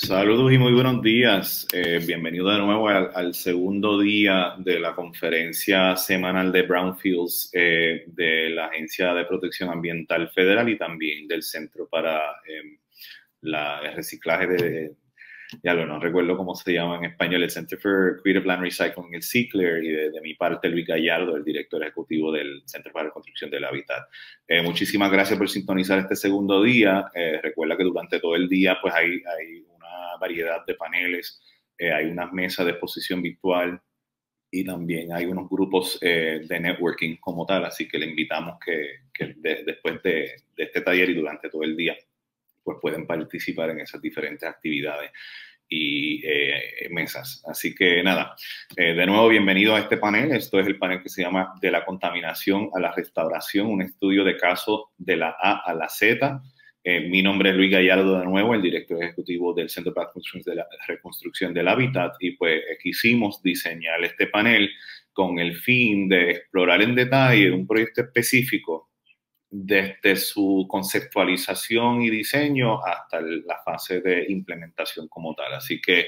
Saludos y muy buenos días. Bienvenido de nuevo al segundo día de la conferencia semanal de Brownfields de la Agencia de Protección Ambiental Federal y también del Centro para el Reciclaje no recuerdo cómo se llama en español, el Center for Creative Land Recycling, el CCLR, y de mi parte Luis Gallardo, el director ejecutivo del Centro para la Construcción del Hábitat. Muchísimas gracias por sintonizar este segundo día. Recuerda que durante todo el día pues hay una variedad de paneles, hay unas mesas de exposición virtual y también hay unos grupos de networking como tal, así que le invitamos que después de este taller y durante todo el día pues pueden participar en esas diferentes actividades y mesas. Así que nada, de nuevo bienvenido a este panel. Esto es el panel que se llama De la contaminación a la restauración, un estudio de caso de la A a la Z. Mi nombre es Luis Gallardo de nuevo, el director ejecutivo del Centro para la Reconstrucción del Hábitat, y pues quisimos diseñar este panel con el fin de explorar en detalle un proyecto específico desde su conceptualización y diseño hasta la fase de implementación como tal. Así que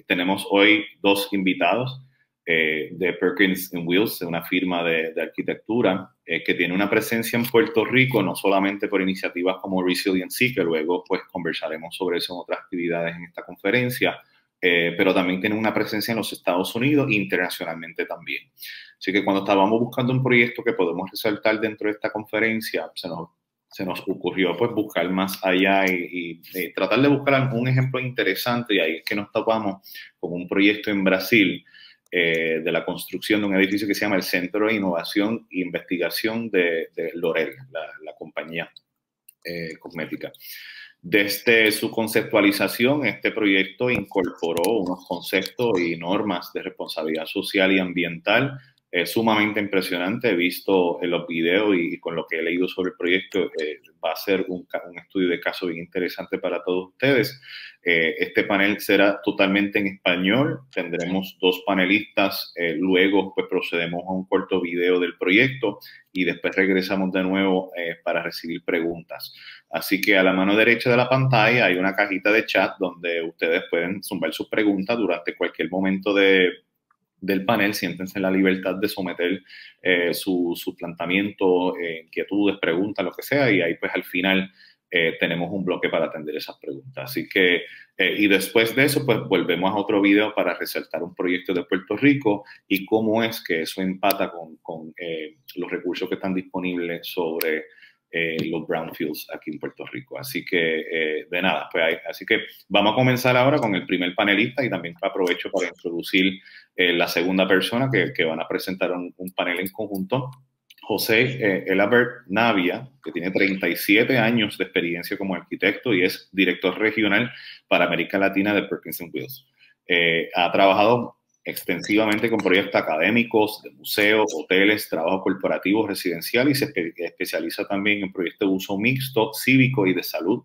tenemos hoy dos invitados de Perkins Wills, una firma de arquitectura que tiene una presencia en Puerto Rico, no solamente por iniciativas como Resiliency, que luego pues conversaremos sobre eso en otras actividades en esta conferencia, pero también tiene una presencia en los Estados Unidos e internacionalmente también. Así que cuando estábamos buscando un proyecto que podemos resaltar dentro de esta conferencia, se nos ocurrió pues buscar más allá y tratar de buscar un ejemplo interesante, y ahí es que nos topamos con un proyecto en Brasil de la construcción de un edificio que se llama el Centro de Innovación e Investigación de L'Oréal, la compañía cosmética. Desde su conceptualización, este proyecto incorporó unos conceptos y normas de responsabilidad social y ambiental sumamente impresionante. He visto en los videos y con lo que he leído sobre el proyecto, va a ser un estudio de caso bien interesante para todos ustedes. Este panel será totalmente en español. Tendremos dos panelistas. Luego pues procedemos a un corto video del proyecto y después regresamos de nuevo para recibir preguntas. Así que a la mano derecha de la pantalla hay una cajita de chat donde ustedes pueden zumbar sus preguntas durante cualquier momento del panel. Siéntense en la libertad de someter su planteamiento, inquietudes, preguntas, lo que sea, y ahí pues al final tenemos un bloque para atender esas preguntas. Así que, y después de eso, pues volvemos a otro video para resaltar un proyecto de Puerto Rico y cómo es que eso empata con los recursos que están disponibles sobre los brownfields aquí en Puerto Rico. Así que, de nada, pues así que vamos a comenzar ahora con el primer panelista y también aprovecho para introducir la segunda persona que van a presentar un panel en conjunto. José Elabert Navia, que tiene 37 años de experiencia como arquitecto y es director regional para América Latina de Perkins Wills. Ha trabajado extensivamente con proyectos académicos, de museos, hoteles, trabajo corporativo, residencial, y se especializa también en proyectos de uso mixto, cívico y de salud.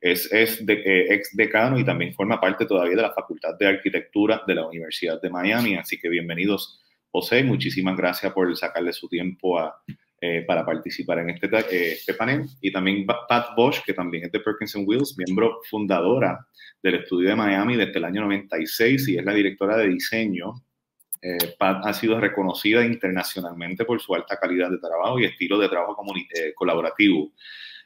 Es ex decano y también forma parte todavía de la Facultad de Arquitectura de la Universidad de Miami. Así que bienvenidos, José. Muchísimas gracias por sacarle su tiempo para participar en este panel. Y también Pat Bosch, que también es de Perkins Wills, miembro fundadora del estudio de Miami desde el año 96 y es la directora de diseño. Pat ha sido reconocida internacionalmente por su alta calidad de trabajo y estilo de trabajo colaborativo.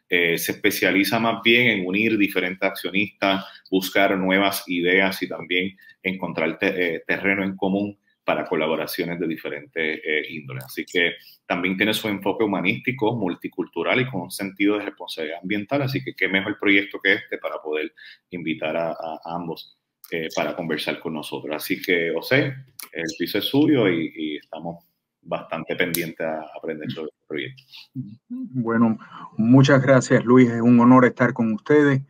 Se especializa más bien en unir diferentes accionistas, buscar nuevas ideas y también encontrar terreno en común para colaboraciones de diferentes índoles. Así que también tiene su enfoque humanístico, multicultural y con un sentido de responsabilidad ambiental. Así que qué mejor proyecto que este para poder invitar a ambos para conversar con nosotros. Así que, José, el piso es suyo y estamos bastante pendientes a aprender sobre el proyecto. Bueno, muchas gracias, Luis. Es un honor estar con ustedes.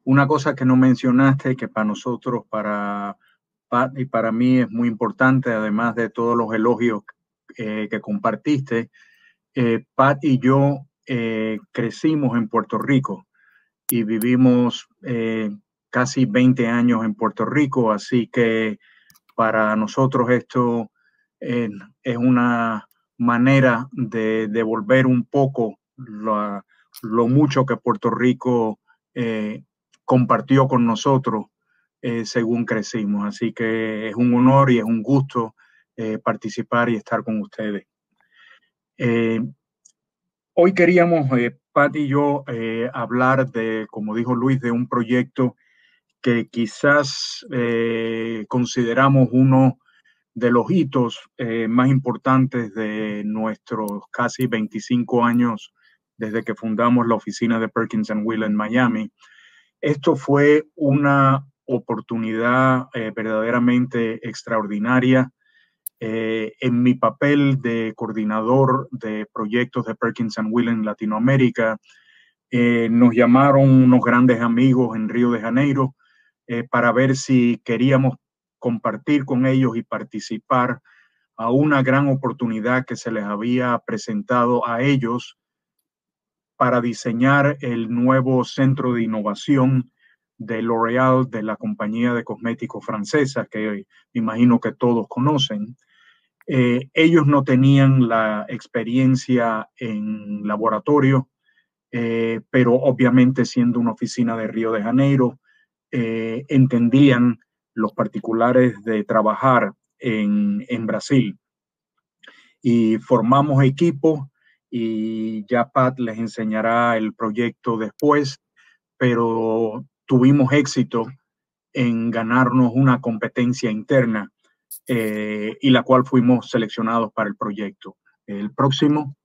Una cosa que no mencionaste, que para nosotros, para Pat y para mí es muy importante, además de todos los elogios que compartiste, Pat y yo crecimos en Puerto Rico y vivimos casi 20 años en Puerto Rico, así que para nosotros esto es una manera de devolver un poco lo mucho que Puerto Rico compartió con nosotros según crecimos. Así que es un honor y es un gusto participar y estar con ustedes. Hoy queríamos, Pat y yo, hablar de, como dijo Luis, de un proyecto que quizás consideramos uno de los hitos más importantes de nuestros casi 25 años desde que fundamos la oficina de Perkins & Will en Miami. Esto fue una oportunidad verdaderamente extraordinaria. En mi papel de coordinador de proyectos de Perkins & Will en Latinoamérica, nos llamaron unos grandes amigos en Río de Janeiro para ver si queríamos compartir con ellos y participar a una gran oportunidad que se les había presentado a ellos para diseñar el nuevo centro de innovación de L'Oréal, de la compañía de cosméticos francesa, que me imagino que todos conocen. Ellos no tenían la experiencia en laboratorio, pero obviamente siendo una oficina de Río de Janeiro, entendían los particulares de trabajar en Brasil. Y formamos equipo y ya Pat les enseñará el proyecto después, pero tuvimos éxito en ganarnos una competencia interna y la cual fuimos seleccionados para el proyecto. El próximo.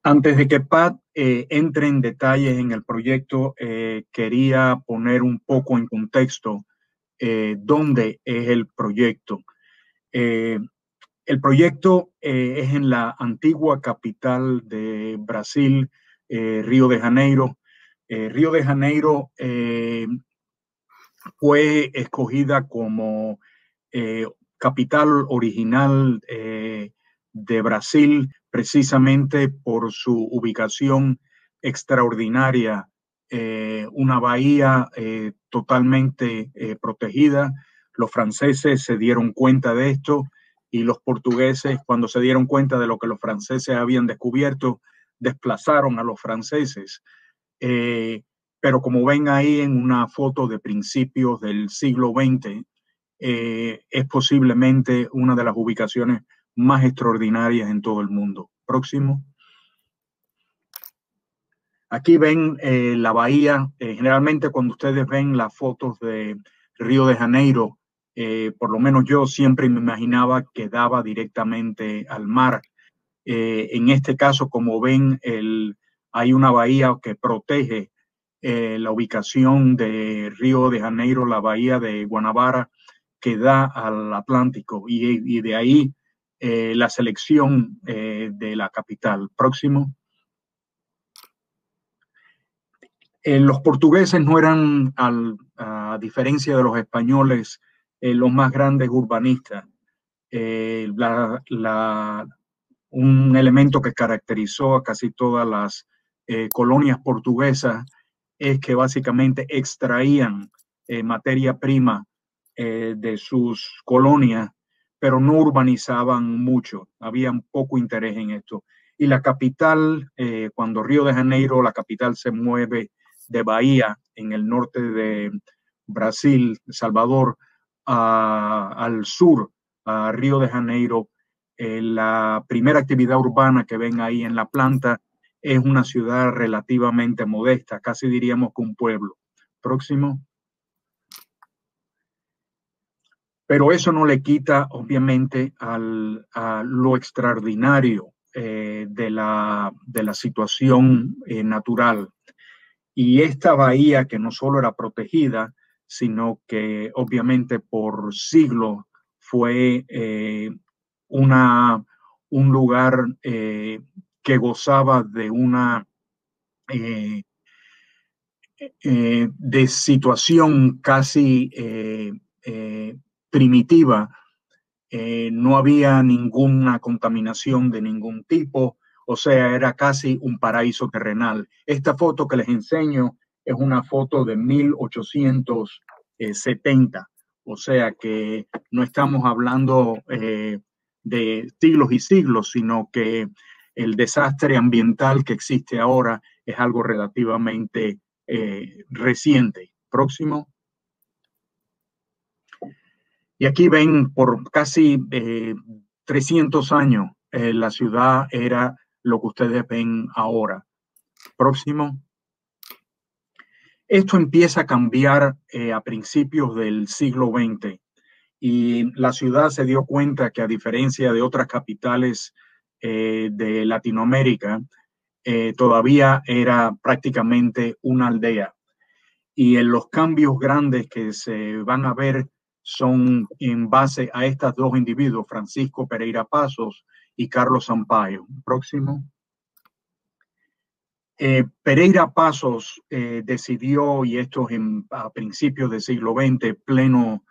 Antes de que Pat entre en detalles en el proyecto, quería poner un poco en contexto dónde es el proyecto. El proyecto es en la antigua capital de Brasil, Río de Janeiro. Río de Janeiro fue escogida como capital original de Brasil precisamente por su ubicación extraordinaria, una bahía totalmente protegida. Los franceses se dieron cuenta de esto y los portugueses, cuando se dieron cuenta de lo que los franceses habían descubierto, desplazaron a los franceses. Pero como ven ahí en una foto de principios del siglo XX, es posiblemente una de las ubicaciones más extraordinarias en todo el mundo. Próximo. Aquí ven la bahía. Generalmente cuando ustedes ven las fotos de Río de Janeiro, por lo menos yo siempre me imaginaba que daba directamente al mar. En este caso, como ven, hay una bahía que protege la ubicación de Río de Janeiro, la bahía de Guanabara, que da al Atlántico, y de ahí la selección de la capital. Próximo. Los portugueses no eran, a diferencia de los españoles, los más grandes urbanistas. Un elemento que caracterizó a casi todas las colonias portuguesas es que básicamente extraían materia prima de sus colonias, pero no urbanizaban mucho. Había un poco interés en esto. Y la capital, cuando Río de Janeiro, la capital se mueve de Bahía, en el norte de Brasil, Salvador, al sur, a Río de Janeiro, la primera actividad urbana que ven ahí en la planta es una ciudad relativamente modesta, casi diríamos que un pueblo. Próximo. Pero eso no le quita, obviamente, a lo extraordinario de la situación natural. Y esta bahía, que no solo era protegida, sino que obviamente por siglos fue un lugar que gozaba de una de situación casi primitiva. No había ninguna contaminación de ningún tipo, o sea, era casi un paraíso terrenal. Esta foto que les enseño es una foto de 1870, o sea que no estamos hablando de siglos y siglos, sino que el desastre ambiental que existe ahora es algo relativamente reciente. Próximo. Y aquí ven, por casi 300 años, la ciudad era lo que ustedes ven ahora. Próximo. Esto empieza a cambiar a principios del siglo XX y la ciudad se dio cuenta que, a diferencia de otras capitales de Latinoamérica, todavía era prácticamente una aldea. Y en los cambios grandes que se van a ver son en base a estos dos individuos, Francisco Pereira Passos y Carlos Sampaio. Próximo. Pereira Passos decidió, y esto es a principios del siglo XX, pleno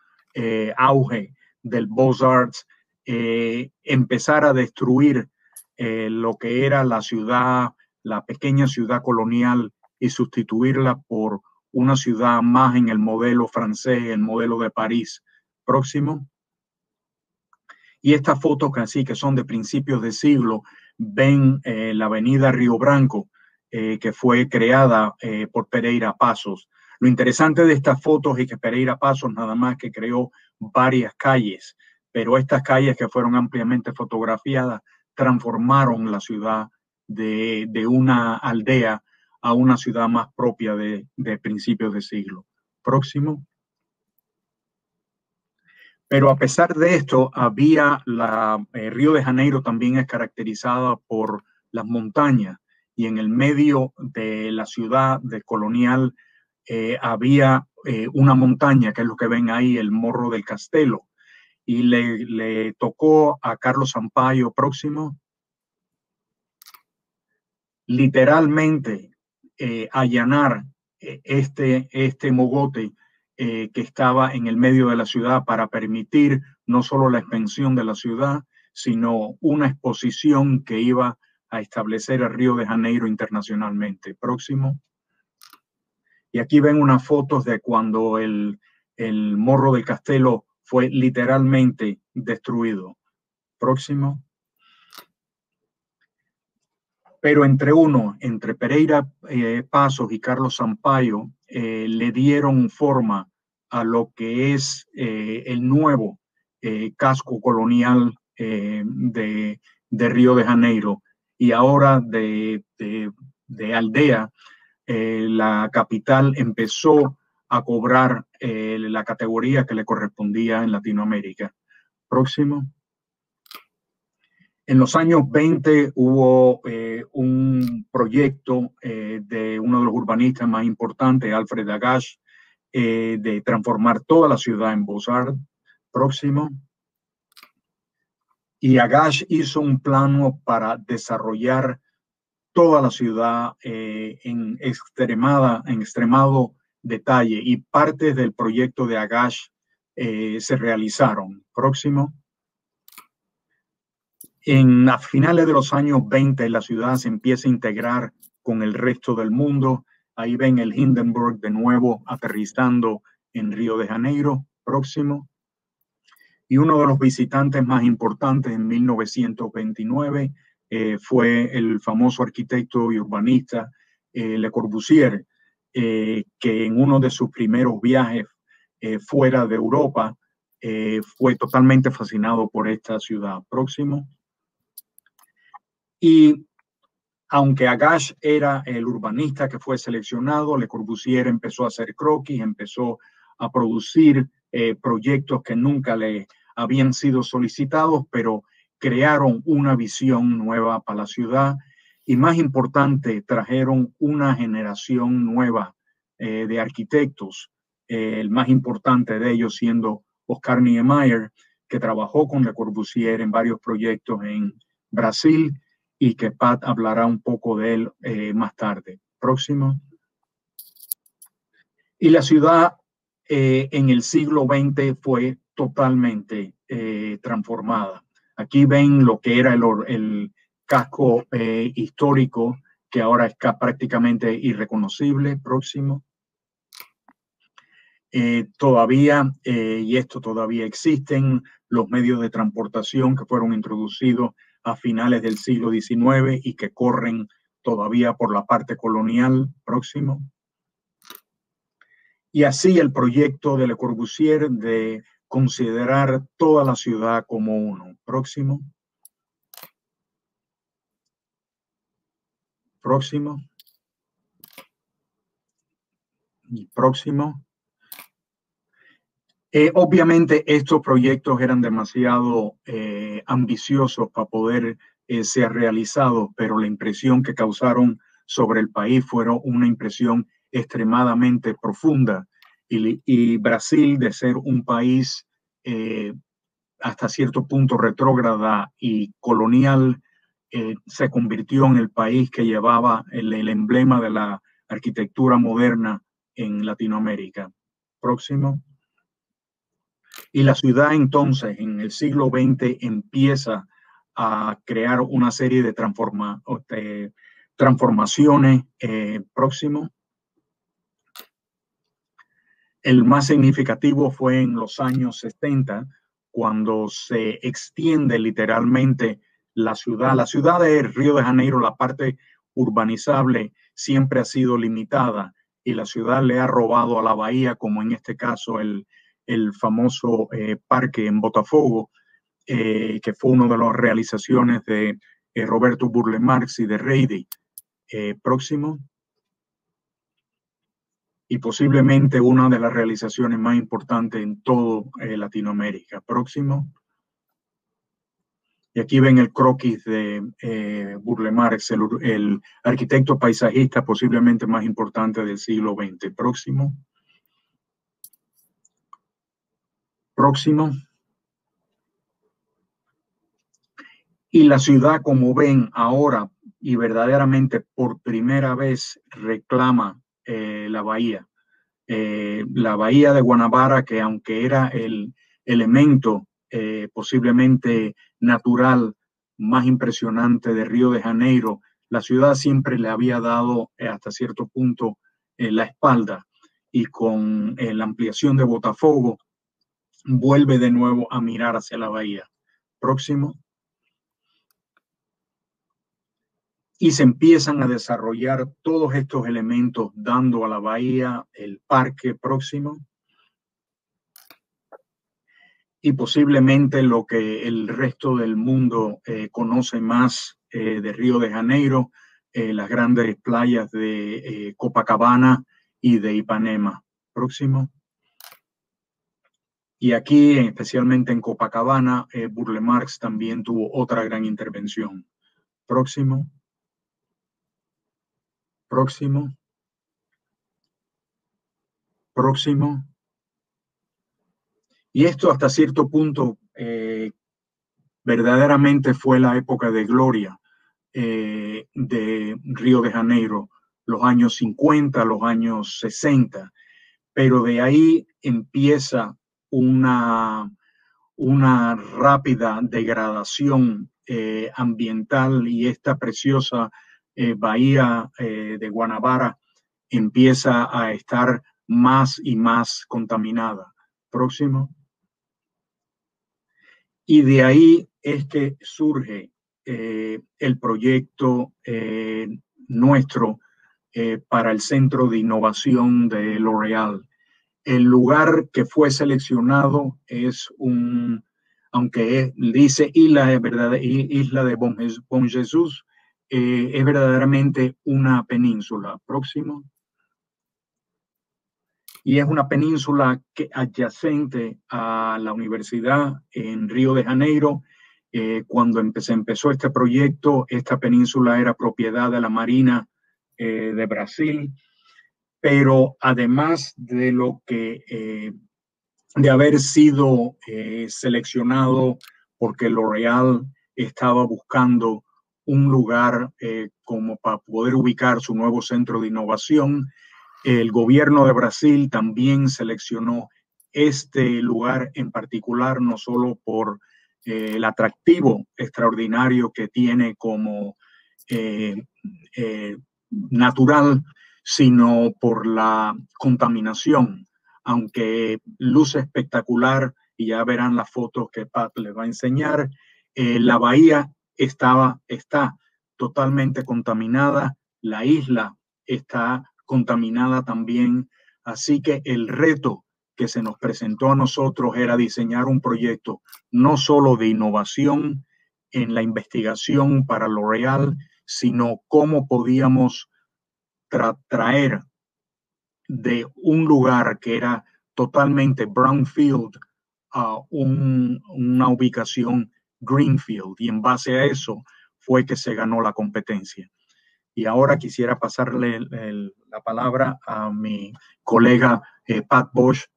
auge del Beaux-Arts, empezar a destruir lo que era la ciudad, la pequeña ciudad colonial, y sustituirla por una ciudad más en el modelo francés, el modelo de París. Próximo. Y estas fotos que son de principios de siglo, ven la avenida Río Branco, que fue creada por Pereira Passos. Lo interesante de estas fotos es que Pereira Passos nada más que creó varias calles, pero estas calles que fueron ampliamente fotografiadas transformaron la ciudad de una aldea a una ciudad más propia de principios de siglo. Próximo. Pero a pesar de esto, Río de Janeiro también es caracterizada por las montañas, y en el medio de la ciudad de colonial había una montaña, que es lo que ven ahí, el Morro del Castelo, y le tocó a Carlos Sampaio, próximo, literalmente allanar este mogote que estaba en el medio de la ciudad, para permitir no solo la expansión de la ciudad, sino una exposición que iba a establecer a Río de Janeiro internacionalmente. Próximo. Y aquí ven unas fotos de cuando el Morro del Castelo fue literalmente destruido. Próximo. Pero entre Pereira Passos y Carlos Sampaio, le dieron forma a lo que es el nuevo casco colonial de Río de Janeiro, y ahora de aldea. La capital empezó a cobrar la categoría que le correspondía en Latinoamérica. Próximo. En los años 20 hubo un proyecto de uno de los urbanistas más importantes, Alfred Agache, de transformar toda la ciudad en Beaux-Arts. Próximo. Y Agache hizo un plano para desarrollar toda la ciudad en extremado detalle, y partes del proyecto de Agache se realizaron. Próximo. A finales de los años 20, la ciudad se empieza a integrar con el resto del mundo. Ahí ven el Hindenburg de nuevo aterrizando en Río de Janeiro. Próximo. Y uno de los visitantes más importantes en 1929 fue el famoso arquitecto y urbanista Le Corbusier, que en uno de sus primeros viajes fuera de Europa fue totalmente fascinado por esta ciudad. Próximo. Y aunque Agache era el urbanista que fue seleccionado, Le Corbusier empezó a hacer croquis, empezó a producir proyectos que nunca le habían sido solicitados, pero crearon una visión nueva para la ciudad, y más importante, trajeron una generación nueva de arquitectos, el más importante de ellos siendo Oscar Niemeyer, que trabajó con Le Corbusier en varios proyectos en Brasil, y que Pat hablará un poco de él más tarde. Próximo. Y la ciudad en el siglo XX fue totalmente transformada. Aquí ven lo que era el casco histórico, que ahora es prácticamente irreconocible. Próximo. Todavía, y esto todavía existen, los medios de transportación que fueron introducidos a finales del siglo XIX y que corren todavía por la parte colonial. Próximo. Y así el proyecto de Le Corbusier de considerar toda la ciudad como uno. Próximo. Próximo. Y próximo. Obviamente estos proyectos eran demasiado ambiciosos para poder ser realizados, pero la impresión que causaron sobre el país fueron una impresión extremadamente profunda. Y Brasil, de ser un país hasta cierto punto retrógrada y colonial, se convirtió en el país que llevaba el emblema de la arquitectura moderna en Latinoamérica. Próximo. Y la ciudad entonces en el siglo XX empieza a crear una serie de transformaciones. Próximo. El más significativo fue en los años 70, cuando se extiende literalmente la ciudad. La ciudad de Río de Janeiro, la parte urbanizable, siempre ha sido limitada y la ciudad le ha robado a la bahía, como en este caso el famoso parque en Botafogo, que fue una de las realizaciones de Roberto Burle Marx y de Reidy. Próximo. Y posiblemente una de las realizaciones más importantes en todo Latinoamérica. Próximo. Y aquí ven el croquis de Burle Marx, el arquitecto paisajista posiblemente más importante del siglo XX. Próximo. Próximo. Y la ciudad, como ven ahora, y verdaderamente por primera vez reclama la bahía. La bahía de Guanabara, que aunque era el elemento posiblemente natural más impresionante de Río de Janeiro, la ciudad siempre le había dado hasta cierto punto la espalda, y con la ampliación de Botafogo vuelve de nuevo a mirar hacia la bahía. Próximo. Y se empiezan a desarrollar todos estos elementos, dando a la bahía el parque. Próximo. Y posiblemente lo que el resto del mundo conoce más de Río de Janeiro, las grandes playas de Copacabana y de Ipanema. Próximo. Y aquí, especialmente en Copacabana, Burle Marx también tuvo otra gran intervención. Próximo. Próximo. Próximo. Y esto hasta cierto punto verdaderamente fue la época de gloria de Río de Janeiro, los años 50, los años 60. Pero de ahí empieza una rápida degradación ambiental, y esta preciosa bahía de Guanabara empieza a estar más y más contaminada. Próximo. Y de ahí es que surge el proyecto nuestro para el Centro de Innovación de L'Oréal. El lugar que fue seleccionado es aunque dice isla de Bom Jesús, es verdaderamente una península. Próximo. Y es una península adyacente a la universidad en Río de Janeiro. Cuando se empezó este proyecto, esta península era propiedad de la Marina de Brasil, pero además de lo que de haber sido seleccionado porque L'Oréal estaba buscando un lugar como para poder ubicar su nuevo centro de innovación, el gobierno de Brasil también seleccionó este lugar en particular, no solo por el atractivo extraordinario que tiene como natural, sino por la contaminación. Aunque luce espectacular, y ya verán las fotos que Pat les va a enseñar, la bahía está totalmente contaminada, la isla está contaminada también, así que el reto que se nos presentó a nosotros era diseñar un proyecto no solo de innovación en la investigación para L'Oréal, sino cómo podíamos traer de un lugar que era totalmente brownfield a una ubicación greenfield, y en base a eso fue que se ganó la competencia. Y ahora quisiera pasarle la palabra a mi colega Pat Bosch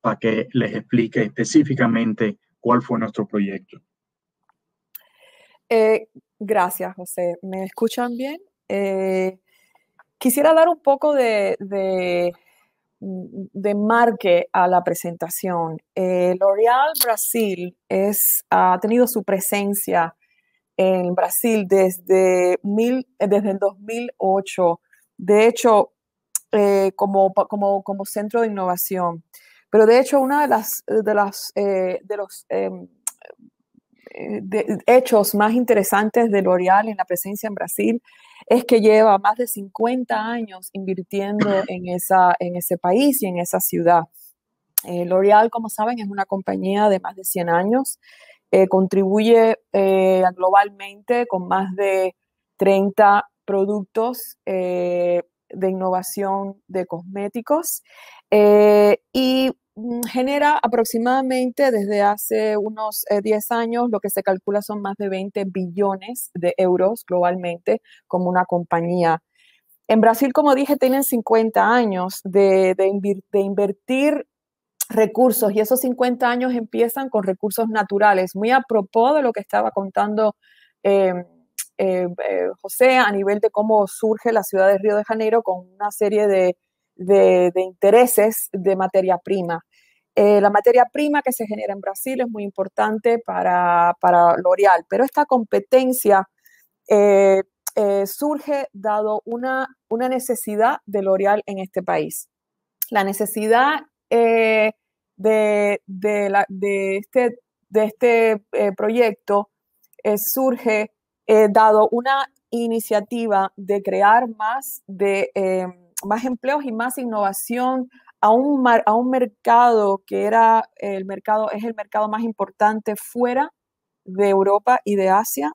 para que les explique específicamente cuál fue nuestro proyecto. Gracias, José. ¿Me escuchan bien? Quisiera dar un poco de marque a la presentación. L'Oréal Brasil ha tenido su presencia en Brasil desde el 2008, de hecho, como centro de innovación. Pero de hecho, uno de los hechos más interesantes de L'Oréal en la presencia en Brasil es que lleva más de 50 años invirtiendo en ese país y en esa ciudad. L'Oréal, como saben, es una compañía de más de 100 años. Contribuye globalmente con más de 30 productos de innovación de cosméticos y genera aproximadamente desde hace unos 10 años lo que se calcula son más de 20 billones de euros globalmente como una compañía. En Brasil, como dije, tienen 50 años de invertir recursos, y esos 50 años empiezan con recursos naturales, muy a propósito de lo que estaba contando José a nivel de cómo surge la ciudad de Río de Janeiro con una serie de intereses de materia prima. La materia prima que se genera en Brasil es muy importante para L'Oréal, pero esta competencia surge dado una necesidad de L'Oréal en este país. La necesidad de este proyecto surge dado una iniciativa de crear más empleos y más innovación a un mercado que es el mercado más importante fuera de Europa y de Asia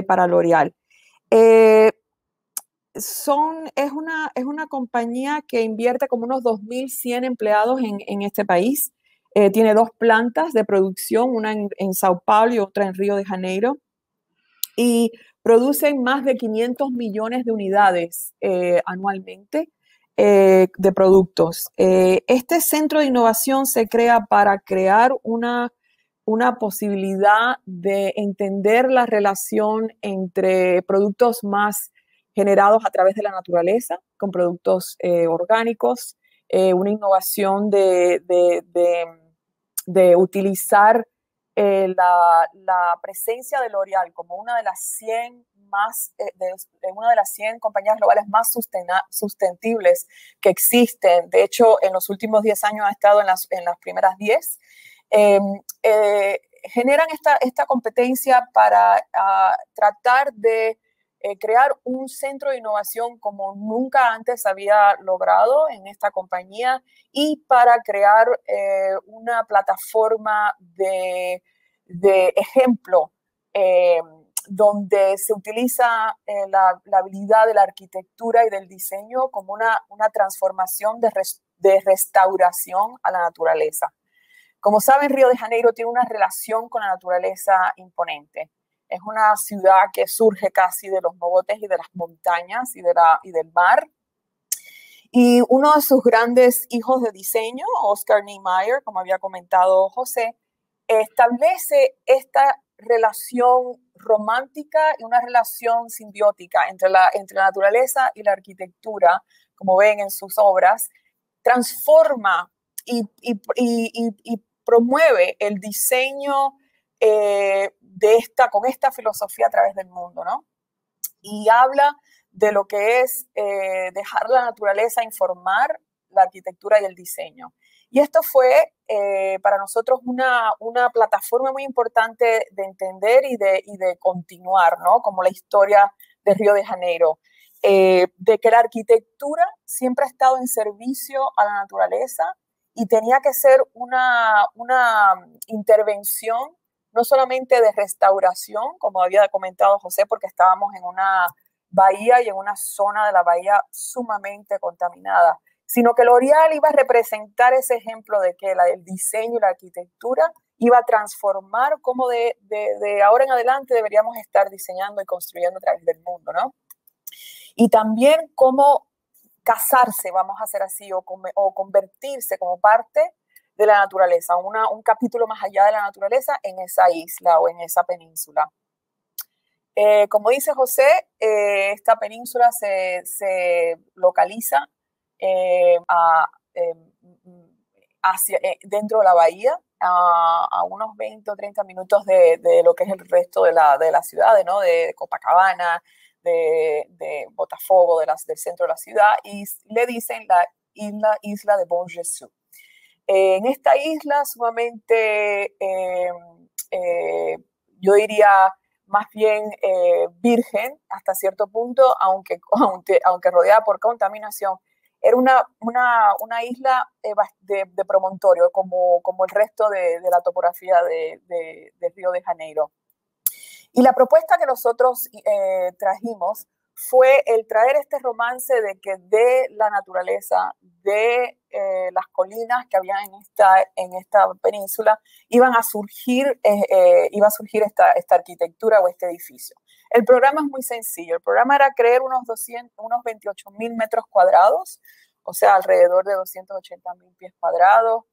para L'Oréal. Es una compañía que invierte como unos 2.100 empleados en este país. Tiene 2 plantas de producción, una en Sao Paulo y otra en Río de Janeiro. Y producen más de 500 millones de unidades anualmente de productos. Este centro de innovación se crea para crear una posibilidad de entender la relación entre productos más generados a través de la naturaleza, con productos orgánicos, una innovación de utilizar la presencia de L'Oréal como una de las 100 compañías globales más sustentables que existen. De hecho, en los últimos 10 años ha estado en las primeras 10. Generan esta competencia para tratar de crear un centro de innovación como nunca antes había logrado en esta compañía, y para crear una plataforma de ejemplo donde se utiliza la habilidad de la arquitectura y del diseño como una transformación de restauración a la naturaleza. Como saben, Río de Janeiro tiene una relación con la naturaleza imponente. Es una ciudad que surge casi de los mogotes y de las montañas y del mar. Y uno de sus grandes hijos de diseño, Oscar Niemeyer, como había comentado José, establece esta relación romántica y una relación simbiótica entre la naturaleza y la arquitectura, como ven en sus obras, transforma y promueve el diseño con esta filosofía a través del mundo, ¿no? Y habla de lo que es dejar la naturaleza informar la arquitectura y el diseño. Y esto fue para nosotros una plataforma muy importante de entender y de continuar, ¿no? Como la historia de Río de Janeiro, de que la arquitectura siempre ha estado en servicio a la naturaleza y tenía que ser una intervención no solamente de restauración, como había comentado José, porque estábamos en una bahía y en una zona de la bahía sumamente contaminada, sino que L'Oréal iba a representar ese ejemplo de que el diseño y la arquitectura iba a transformar cómo de ahora en adelante deberíamos estar diseñando y construyendo a través del mundo, ¿no? Y también cómo casarse, vamos a hacer así, o convertirse como parte de la naturaleza, un capítulo más allá de la naturaleza en esa isla o en esa península. Como dice José, esta península se localiza dentro de la bahía, a unos 20 o 30 minutos de lo que es el resto de la ciudad, ¿no? De Copacabana, de Botafogo, del centro de la ciudad, y le dicen la isla de Bon Jesus. En esta isla sumamente, yo diría más bien virgen hasta cierto punto, aunque rodeada por contaminación, era una isla de promontorio, como el resto de la topografía de Río de Janeiro. Y la propuesta que nosotros trajimos fue el traer este romance de que de la naturaleza, de las colinas que había en esta península, iba a surgir esta arquitectura o este edificio. El programa es muy sencillo. El programa era crear unos 28.000 metros cuadrados, o sea, alrededor de 280.000 pies cuadrados,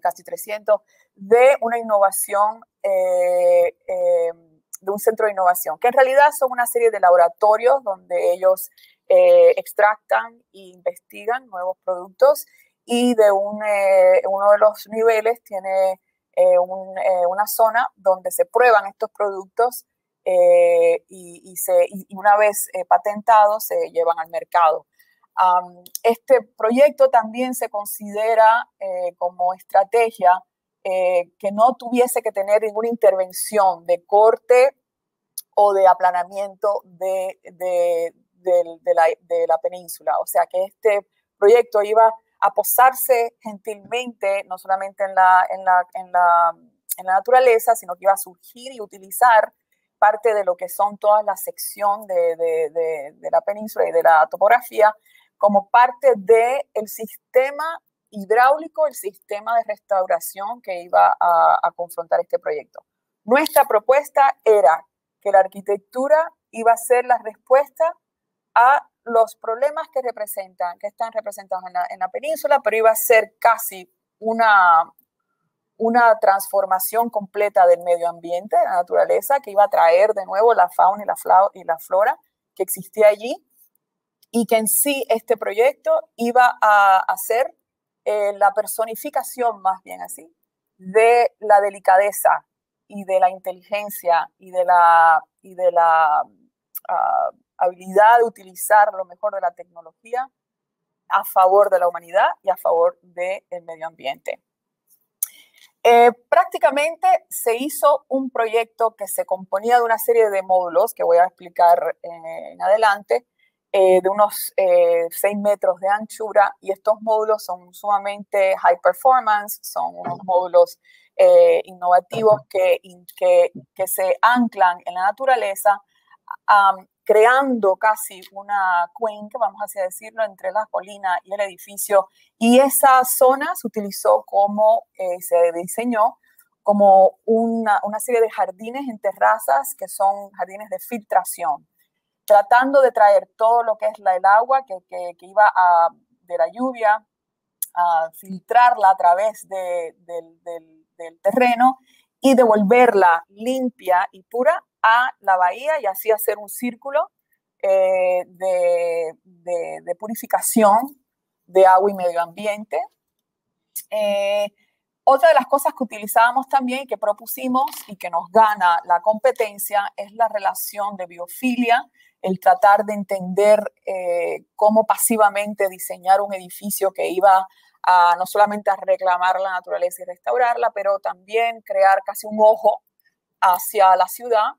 casi 300, de una innovación, de un centro de innovación, que en realidad son una serie de laboratorios donde ellos extractan e investigan nuevos productos, y de uno de los niveles tiene una zona donde se prueban estos productos y una vez patentados se llevan al mercado. Este proyecto también se considera como estrategia que no tuviese que tener ninguna intervención de corte o de aplanamiento de la península. O sea, que este proyecto iba a posarse gentilmente, no solamente en la naturaleza, sino que iba a surgir y utilizar parte de lo que son toda la sección de la península y de la topografía como parte del sistema hidráulico, el sistema de restauración que iba a confrontar este proyecto. Nuestra propuesta era que la arquitectura iba a ser la respuesta a los problemas que están representados en la península, pero iba a ser casi una transformación completa del medio ambiente, de la naturaleza, que iba a traer de nuevo la fauna y la flora que existía allí, y que en sí este proyecto iba a hacer la personificación, más bien así, de la delicadeza y de la inteligencia y de la habilidad de utilizar lo mejor de la tecnología a favor de la humanidad y a favor del medio ambiente. Prácticamente se hizo un proyecto que se componía de una serie de módulos que voy a explicar en adelante, de unos 6 metros de anchura, y estos módulos son sumamente high performance, son unos módulos innovativos que se anclan en la naturaleza, creando casi una cuenca, vamos a decirlo, entre la colina y el edificio, y esa zona se utilizó se diseñó como una serie de jardines en terrazas que son jardines de filtración, tratando de traer todo lo que es el agua que iba de la lluvia, a filtrarla a través del terreno y devolverla limpia y pura a la bahía, y así hacer un círculo de purificación de agua y medio ambiente. Otra de las cosas que utilizábamos también y que propusimos y que nos gana la competencia es la relación de biofilia, el tratar de entender cómo pasivamente diseñar un edificio que iba a no solamente a reclamar la naturaleza y restaurarla, pero también crear casi un ojo hacia la ciudad,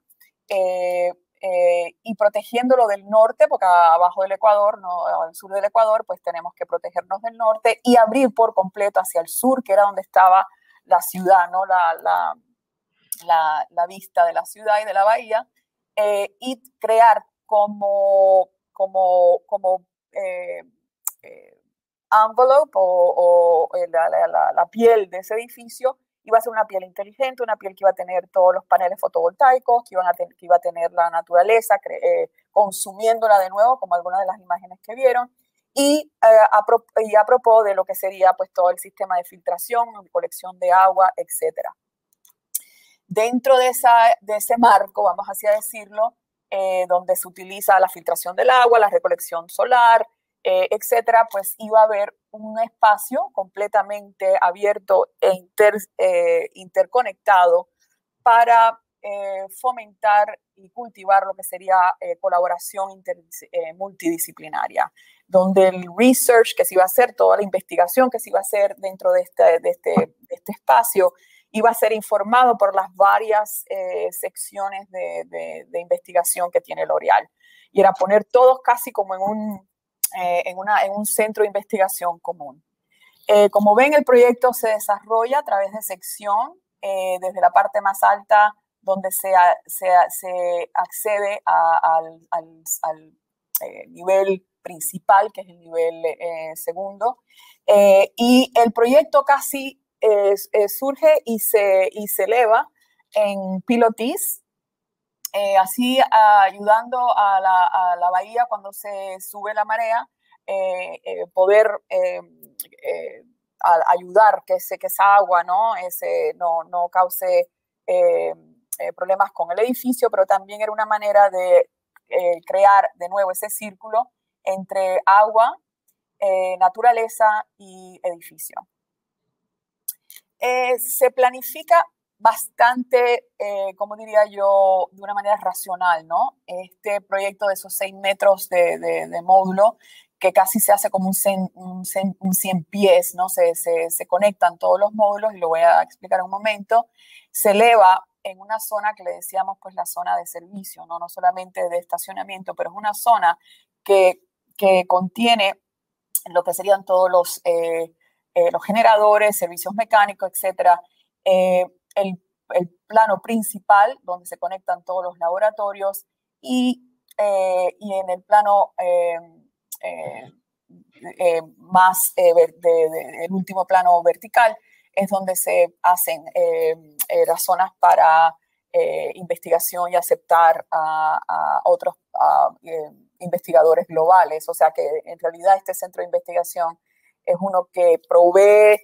y protegiéndolo del norte, porque abajo del Ecuador, no, al sur del Ecuador, pues tenemos que protegernos del norte y abrir por completo hacia el sur, que era donde estaba la ciudad, ¿no? La vista de la ciudad y de la bahía, y crear como envelope o la piel de ese edificio iba a ser una piel inteligente, una piel que iba a tener todos los paneles fotovoltaicos, que iba a tener la naturaleza, consumiéndola de nuevo, como algunas de las imágenes que vieron, y a propósito de lo que sería pues todo el sistema de filtración, colección de agua, etcétera. Dentro de ese marco, vamos así a decirlo, donde se utiliza la filtración del agua, la recolección solar, etcétera, pues iba a haber un espacio completamente abierto e interconectado para fomentar y cultivar lo que sería colaboración multidisciplinaria, donde el research que se iba a hacer, toda la investigación que se iba a hacer dentro de este espacio, iba a ser informado por las varias secciones de investigación que tiene L'Oréal. Y era poner todos casi como en un centro de investigación común. Como ven, el proyecto se desarrolla a través de sección, desde la parte más alta, donde se accede al nivel principal, que es el nivel segundo. Y el proyecto casi surge y se eleva en pilotis, así ayudando a la bahía cuando se sube la marea, poder ayudar que esa agua no cause problemas con el edificio, pero también era una manera de crear de nuevo ese círculo entre agua, naturaleza y edificio. Se planifica bastante, como diría yo, de una manera racional, ¿no? Este proyecto de esos 6 metros de módulo, que casi se hace como un 100 pies, ¿no? Se conectan todos los módulos, y lo voy a explicar en un momento. Se eleva en una zona que le decíamos, pues, la zona de servicio, ¿no? No solamente de estacionamiento, pero es una zona que contiene lo que serían todos los generadores, servicios mecánicos, etcétera. El plano principal, donde se conectan todos los laboratorios, y en el plano el último plano vertical, es donde se hacen las zonas para investigación y aceptar a otros investigadores globales. O sea que en realidad este centro de investigación es uno que provee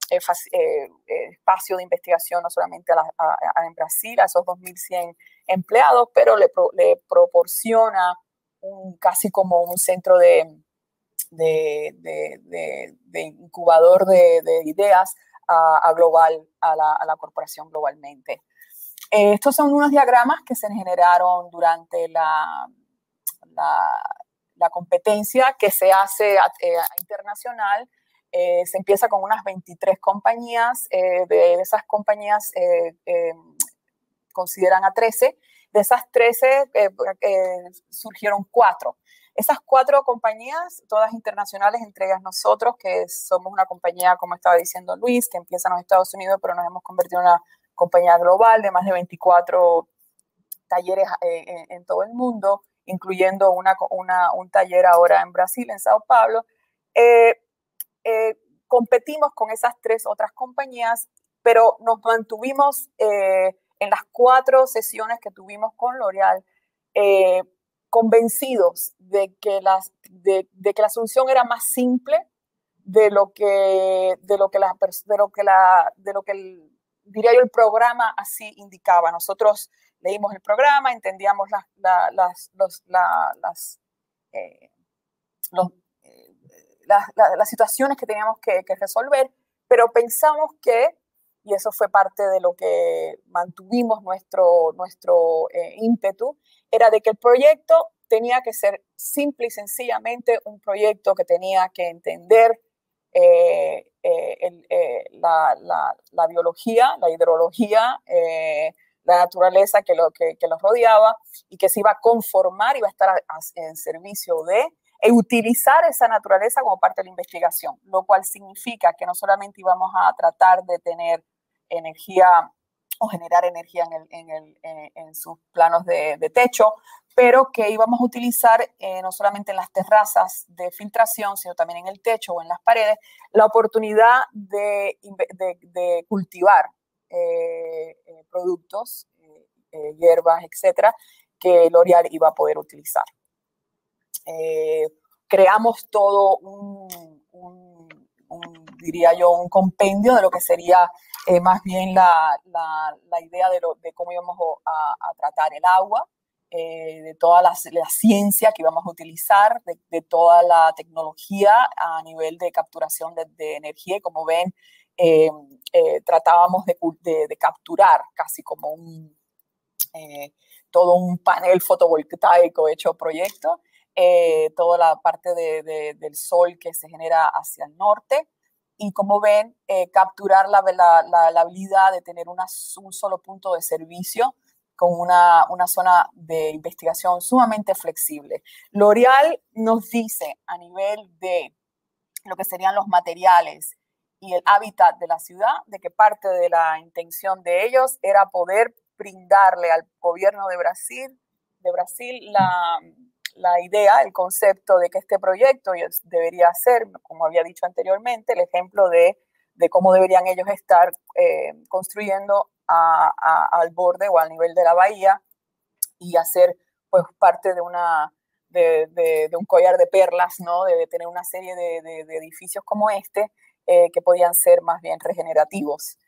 espacio de investigación no solamente en Brasil, a esos 2.100 empleados, pero le proporciona casi como un centro de incubador de ideas global, a la corporación globalmente. Estos son unos diagramas que se generaron durante la competencia que se hace internacional. Se empieza con unas 23 compañías, de esas compañías consideran a 13, de esas 13 surgieron 4. Esas 4 compañías, todas internacionales, entre ellas nosotros, que somos una compañía, como estaba diciendo Luis, que empieza en los Estados Unidos, pero nos hemos convertido en una compañía global de más de 24 talleres en todo el mundo, incluyendo un taller ahora en Brasil, en Sao Paulo. Competimos con esas 3 otras compañías, pero nos mantuvimos en las 4 sesiones que tuvimos con L'Oréal convencidos de que la solución era más simple de lo que diría yo, el programa así indicaba. Nosotros leímos el programa, entendíamos las situaciones que teníamos que resolver, pero pensamos que, y eso fue parte de lo que mantuvimos nuestro ímpetu, era de que el proyecto tenía que ser simple y sencillamente un proyecto que tenía que entender la biología, la hidrología, la naturaleza que los rodeaba y que se iba a conformar, iba a estar en servicio de utilizar esa naturaleza como parte de la investigación, lo cual significa que no solamente íbamos a tratar de tener energía o generar energía en sus planos de techo, pero que íbamos a utilizar no solamente en las terrazas de filtración, sino también en el techo o en las paredes, la oportunidad de cultivar productos, hierbas, etcétera, que L'Oréal iba a poder utilizar. Creamos todo diría yo, un compendio de lo que sería más bien la idea de cómo íbamos a tratar el agua, de toda la ciencia que íbamos a utilizar, de toda la tecnología a nivel de capturación de energía. Y como ven, tratábamos de capturar casi como todo un panel fotovoltaico hecho proyecto, toda la parte del sol que se genera hacia el norte. Y como ven, capturar la habilidad de tener un solo punto de servicio con una zona de investigación sumamente flexible. L'Oréal nos dice a nivel de lo que serían los materiales y el hábitat de la ciudad, de que parte de la intención de ellos era poder brindarle al gobierno de Brasil la idea, el concepto de que este proyecto debería ser, como había dicho anteriormente, el ejemplo de cómo deberían ellos estar construyendo al borde o al nivel de la bahía y hacer pues parte de un collar de perlas, ¿no? De tener una serie de edificios como este que podían ser más bien regenerativos,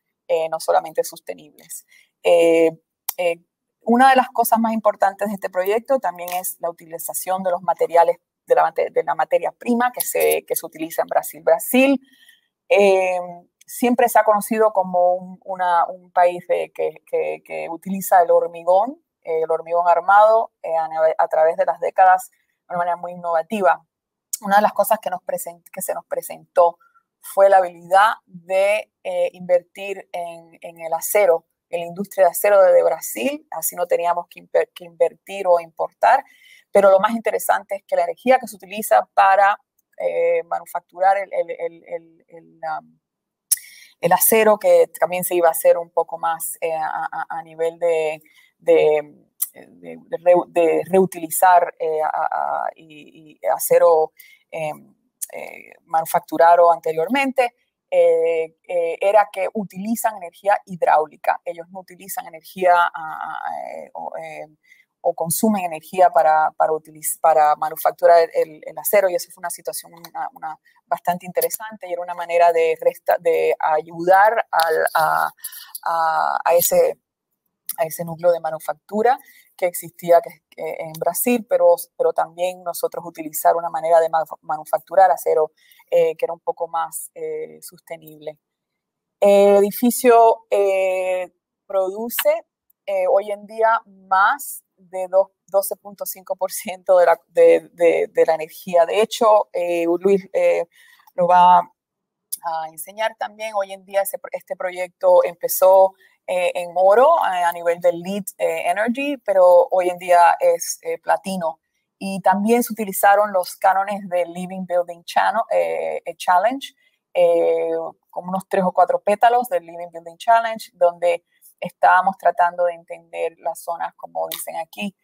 no solamente sostenibles. Una de las cosas más importantes de este proyecto también es la utilización de los materiales, de la materia prima que se utiliza en Brasil. Brasil siempre se ha conocido como un país que utiliza el hormigón armado a través de las décadas de una manera muy innovativa. Una de las cosas que se nos presentó fue la habilidad de invertir en el acero, en la industria de acero de Brasil, así no teníamos que invertir o importar, pero lo más interesante es que la energía que se utiliza para manufacturar el acero, que también se iba a hacer un poco más a nivel de reutilizar y acero manufacturado anteriormente, era que utilizan energía hidráulica. Ellos no utilizan energía o consumen energía para manufacturar el acero, y eso fue una situación bastante interesante y era una manera de ayudar a ese núcleo de manufactura que existía en Brasil, pero también nosotros utilizar una manera de manufacturar acero que era un poco más sostenible. El edificio produce hoy en día más de 12.5% de la energía. De hecho, Luis lo va a enseñar también. Hoy en día este proyecto empezó en oro a nivel del LEED Energy, pero hoy en día es platino. Y también se utilizaron los cánones del Living Building Challenge, como unos 3 o 4 pétalos del Living Building Challenge, donde estábamos tratando de entender las zonas, como dicen aquí,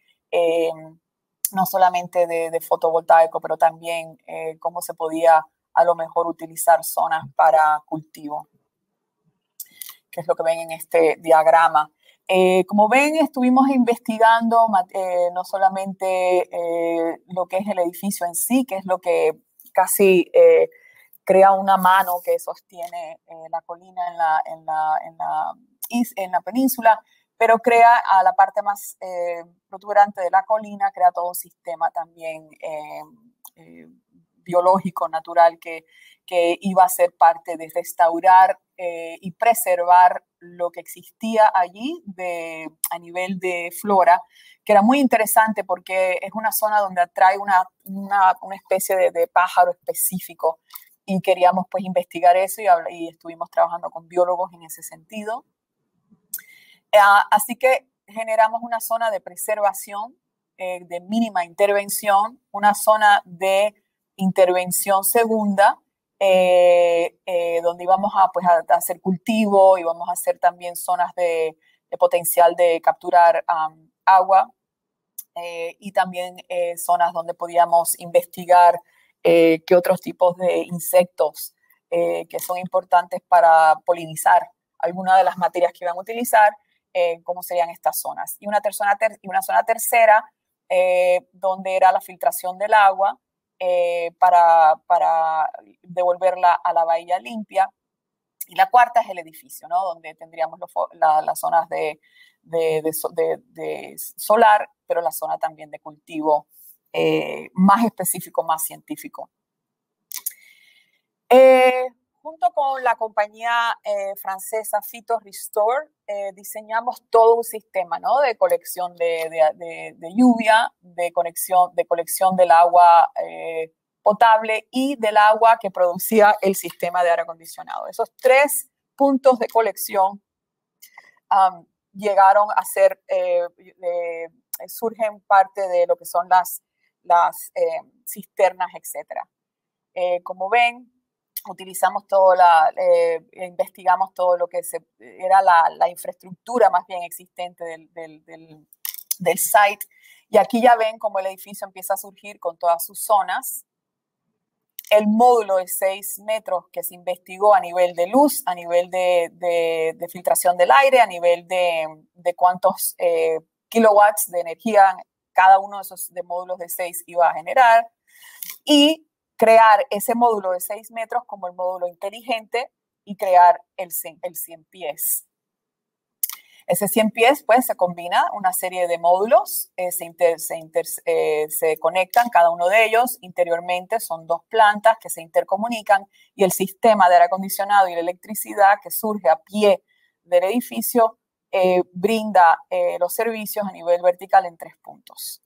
no solamente de fotovoltaico, pero también cómo se podía a lo mejor utilizar zonas para cultivo, que es lo que ven en este diagrama. Como ven, estuvimos investigando no solamente lo que es el edificio en sí, que es lo que casi crea una mano que sostiene la colina en la península, pero crea a la parte más protuberante de la colina, crea todo un sistema también biológico, natural, que iba a ser parte de restaurar y preservar lo que existía allí a nivel de flora, que era muy interesante porque es una zona donde atrae una especie de pájaro específico y queríamos pues investigar eso y estuvimos trabajando con biólogos en ese sentido. Así que generamos una zona de preservación, de mínima intervención, una zona de intervención segunda, donde íbamos a, pues, a hacer cultivo y vamos a hacer también zonas de potencial de capturar agua, y también zonas donde podíamos investigar qué otros tipos de insectos que son importantes para polinizar alguna de las materias que iban a utilizar, cómo serían estas zonas. Y una zona tercera, donde era la filtración del agua para devolverla a la bahía limpia. Y la cuarta es el edificio, ¿no? Donde tendríamos las zonas de solar, pero la zona también de cultivo más específico, más científico. Junto con la compañía francesa Phytorestore, diseñamos todo un sistema, ¿no? De colección de lluvia, de colección del agua potable y del agua que producía el sistema de aire acondicionado. Esos 3 puntos de colección llegaron a ser, surgen parte de lo que son las cisternas, etc. Como ven, utilizamos investigamos todo lo que era la infraestructura más bien existente del site. Y aquí ya ven cómo el edificio empieza a surgir con todas sus zonas. El módulo de 6 metros que se investigó a nivel de luz, a nivel de filtración del aire, a nivel de cuántos kilowatts de energía cada uno de esos módulos de 6 iba a generar. Y crear ese módulo de 6 metros como el módulo inteligente y crear el 100 pies. Ese 100 pies, pues, se combina una serie de módulos, se conectan cada uno de ellos interiormente, son 2 plantas que se intercomunican y el sistema de aire acondicionado y la electricidad que surge a pie del edificio brinda los servicios a nivel vertical en 3 puntos.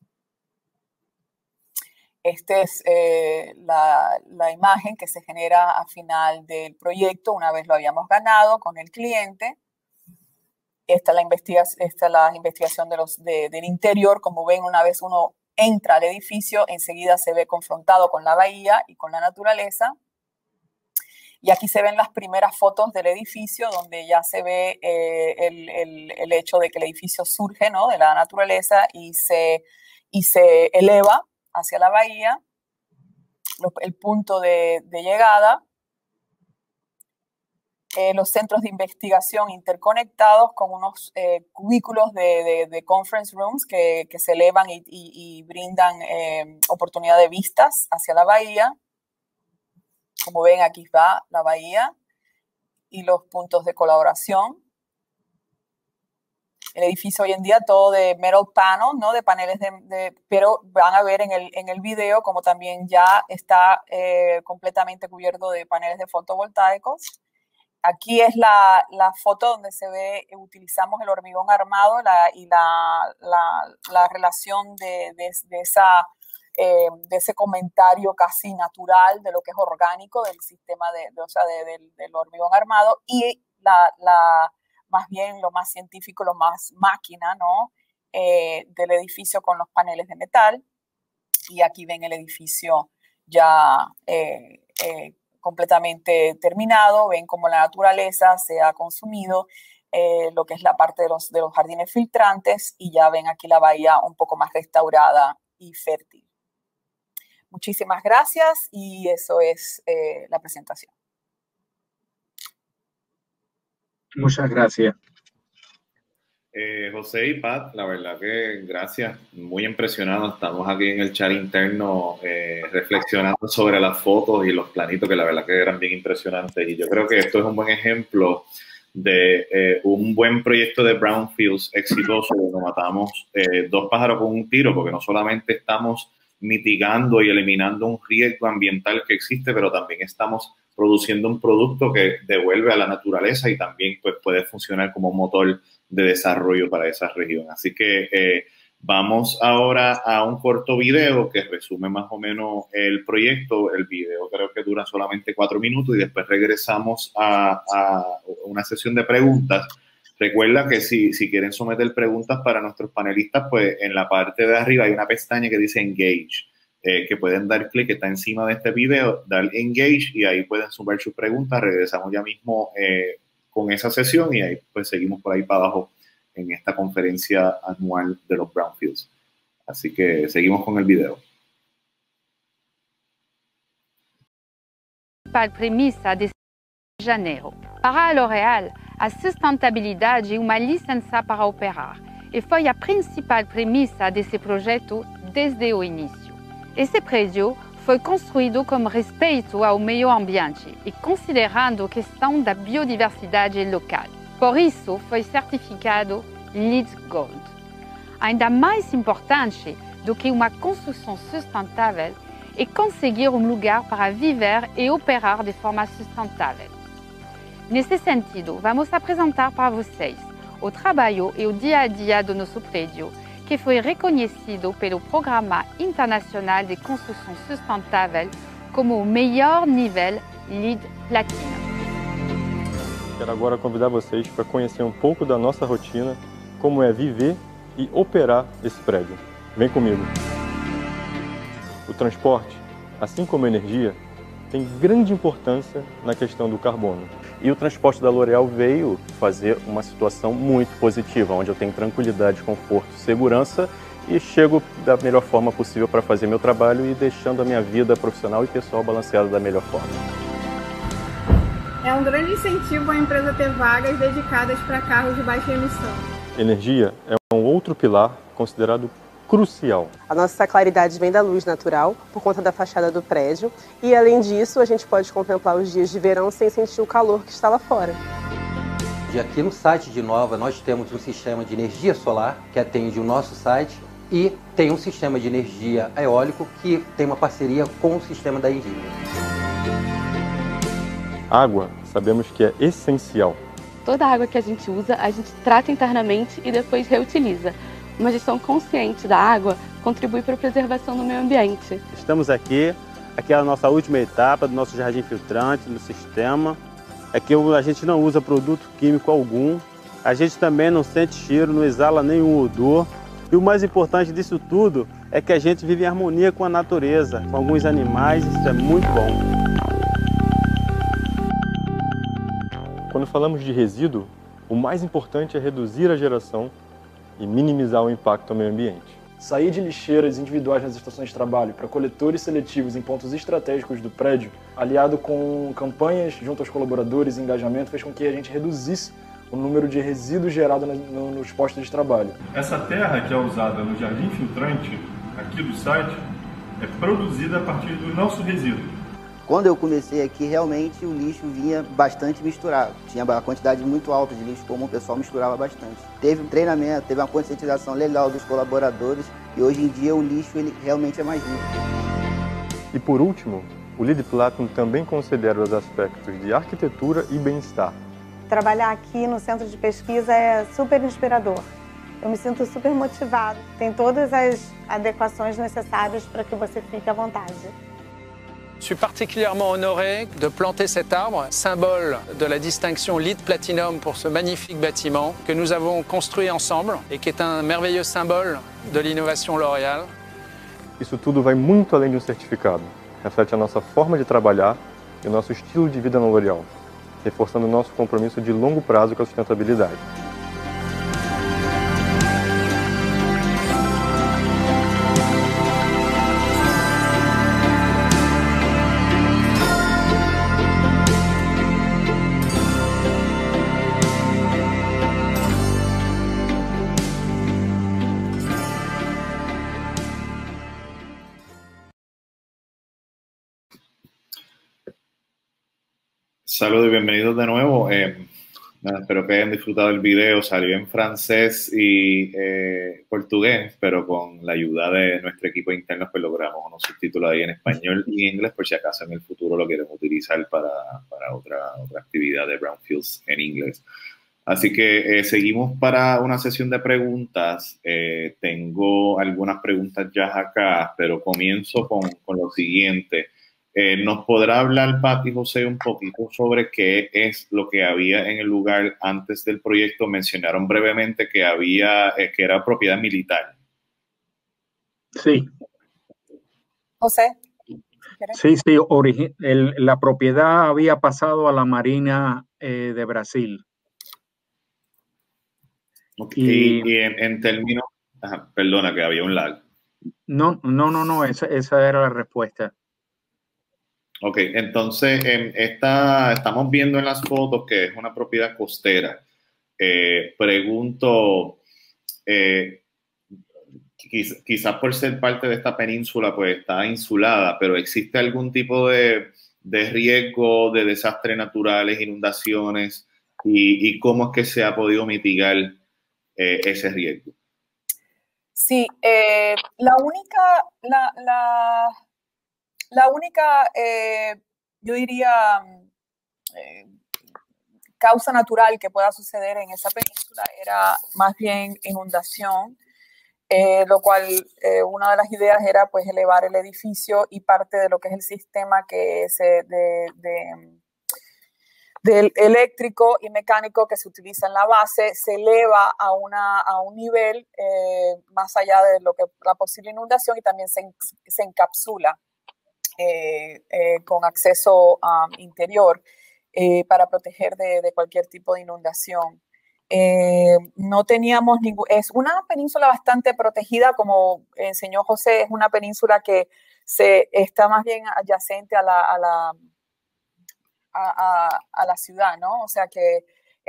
Esta es la imagen que se genera al final del proyecto, una vez lo habíamos ganado con el cliente. Esta es la investigación del interior. Como ven, una vez uno entra al edificio, enseguida se ve confrontado con la bahía y con la naturaleza. Y aquí se ven las primeras fotos del edificio, donde ya se ve el hecho de que el edificio surge, ¿no? De la naturaleza y se eleva hacia la bahía, el punto de llegada. Los centros de investigación interconectados con unos cubículos de conference rooms que se elevan y brindan oportunidad de vistas hacia la bahía. Como ven, aquí va la bahía y los puntos de colaboración. El edificio hoy en día todo de metal panel, ¿no? De paneles pero van a ver en el video como también ya está completamente cubierto de paneles de fotovoltaicos. Aquí es la foto donde se ve, utilizamos el hormigón armado y la relación de ese comentario casi natural de lo que es orgánico del sistema del hormigón armado y más bien lo más científico, lo más máquina, ¿no? Del edificio con los paneles de metal. Y aquí ven el edificio ya completamente terminado, ven cómo la naturaleza se ha consumido lo que es la parte de los jardines filtrantes y ya ven aquí la bahía un poco más restaurada y fértil. Muchísimas gracias y eso es la presentación. Muchas gracias. José y Pat, la verdad que gracias, muy impresionado. Estamos aquí en el chat interno reflexionando sobre las fotos y los planitos que la verdad que eran bien impresionantes y yo creo que esto es un buen ejemplo de un buen proyecto de brownfields exitoso donde matamos 2 pájaros con un tiro porque no solamente estamos mitigando y eliminando un riesgo ambiental que existe, pero también estamos produciendo un producto que devuelve a la naturaleza y también pues, puede funcionar como un motor de desarrollo para esa región. Así que vamos ahora a un corto video que resume más o menos el proyecto. El video creo que dura solamente 4 minutos y después regresamos a una sesión de preguntas. Recuerda que si quieren someter preguntas para nuestros panelistas, pues en la parte de arriba hay una pestaña que dice Engage, que pueden dar clic, que está encima de este video, dar Engage y ahí pueden sumar sus preguntas. Regresamos ya mismo con esa sesión y ahí pues seguimos por ahí para abajo en esta conferencia anual de los Brownfields. Así que seguimos con el video. Premissa de janeiro. Para a L'Oréal, a sustentabilidade é uma licença para operar e foi a principal premissa desse projeto desde o início. Esse prédio foi construído com respeito ao meio ambiente e considerando a questão da biodiversidade local. Por isso, foi certificado LEED Gold. Ainda mais importante do que uma construção sustentável é conseguir um lugar para viver e operar de forma sustentável. Nesse sentido, vamos apresentar para vocês o trabalho e o dia a dia do nosso prédio, que foi reconhecido pelo Programa Internacional de Construção Sustentável como o melhor nível LEED Platinum. Quero agora convidar vocês para conhecer um pouco da nossa rotina, como é viver e operar esse prédio. Vem comigo. O transporte, assim como a energia, tem grande importância na questão do carbono. E o transporte da L'Oréal veio fazer uma situação muito positiva, onde eu tenho tranquilidade, conforto, segurança e chego da melhor forma possível para fazer meu trabalho e deixando a minha vida profissional e pessoal balanceada da melhor forma. É um grande incentivo a empresa ter vagas dedicadas para carros de baixa emissão. Energia é um outro pilar considerado crucial. A nossa claridade vem da luz natural, por conta da fachada do prédio, e além disso a gente pode contemplar os dias de verão sem sentir o calor que está lá fora. E aqui no site de Nova nós temos um sistema de energia solar que atende o nosso site e tem um sistema de energia eólico que tem uma parceria com o sistema da Engie. Água, sabemos que é essencial. Toda a água que a gente usa, a gente trata internamente e depois reutiliza. Uma gestão consciente da água contribui para a preservação do meio ambiente. Estamos aqui é a nossa última etapa do nosso jardim filtrante, do sistema. Aqui a gente não usa produto químico algum, a gente também não sente cheiro, não exala nenhum odor. E o mais importante disso tudo é que a gente vive em harmonia com a natureza, com alguns animais, isso é muito bom. Quando falamos de resíduo, o mais importante é reduzir a geração e minimizar o impacto ao meio ambiente. Sair de lixeiras individuais nas estações de trabalho para coletores seletivos em pontos estratégicos do prédio, aliado com campanhas junto aos colaboradores e engajamento, fez com que a gente reduzisse o número de resíduos gerados nos postos de trabalho. Essa terra que é usada no jardim filtrante aqui do site é produzida a partir do nosso resíduo. Quando eu comecei aqui, realmente o lixo vinha bastante misturado. Tinha uma quantidade muito alta de lixo comum, o pessoal misturava bastante. Teve um treinamento, teve uma conscientização legal dos colaboradores e hoje em dia o lixo ele realmente é mais limpo. E por último, o LEED Platinum também considera os aspectos de arquitetura e bem-estar. Trabalhar aqui no centro de pesquisa é super inspirador. Eu me sinto super motivado. Tem todas as adequações necessárias para que você fique à vontade. Je suis particulièrement honoré de planter cet arbre, symbole de la distinction LEED Platinum pour ce magnifique bâtiment que nous avons construit ensemble et qui est un merveilleux symbole de l'innovation L'Oréal. Isso tudo vai muito além de um certificado. Reflete a nossa forma de trabalhar e o nosso estilo de vida na L'Oréal, reforçando o nosso compromisso de longo prazo com a sustentabilidade. Saludos y bienvenidos de nuevo. Espero que hayan disfrutado el video. Salió en francés y portugués, pero con la ayuda de nuestro equipo interno pues logramos unos subtítulos ahí en español y inglés, por si acaso en el futuro lo queremos utilizar para otra actividad de Brownfields en inglés. Así que seguimos para una sesión de preguntas. Tengo algunas preguntas ya acá, pero comienzo con lo siguiente. ¿Nos podrá hablar, Pat y José, un poquito sobre qué es lo que había en el lugar antes del proyecto? Mencionaron brevemente que había, que era propiedad militar. Sí. José. Sí, la propiedad había pasado a la Marina de Brasil. Okay. Y en términos, perdona que había un lag. No, esa era la respuesta. Ok, entonces estamos viendo en las fotos que es una propiedad costera. Pregunto, quizás por ser parte de esta península, pues está insulada, pero ¿existe algún tipo de riesgo de desastres naturales, inundaciones, y cómo es que se ha podido mitigar ese riesgo? Sí, la única, yo diría, causa natural que pueda suceder en esa península era más bien inundación, lo cual una de las ideas era pues elevar el edificio, y parte de lo que es el sistema que del eléctrico y mecánico que se utiliza en la base se eleva a un nivel más allá de lo que la posible inundación, y también se encapsula con acceso interior para proteger de cualquier tipo de inundación. No teníamos es una península bastante protegida, como enseñó José. Es una península que está más bien adyacente a la ciudad, ¿no? O sea que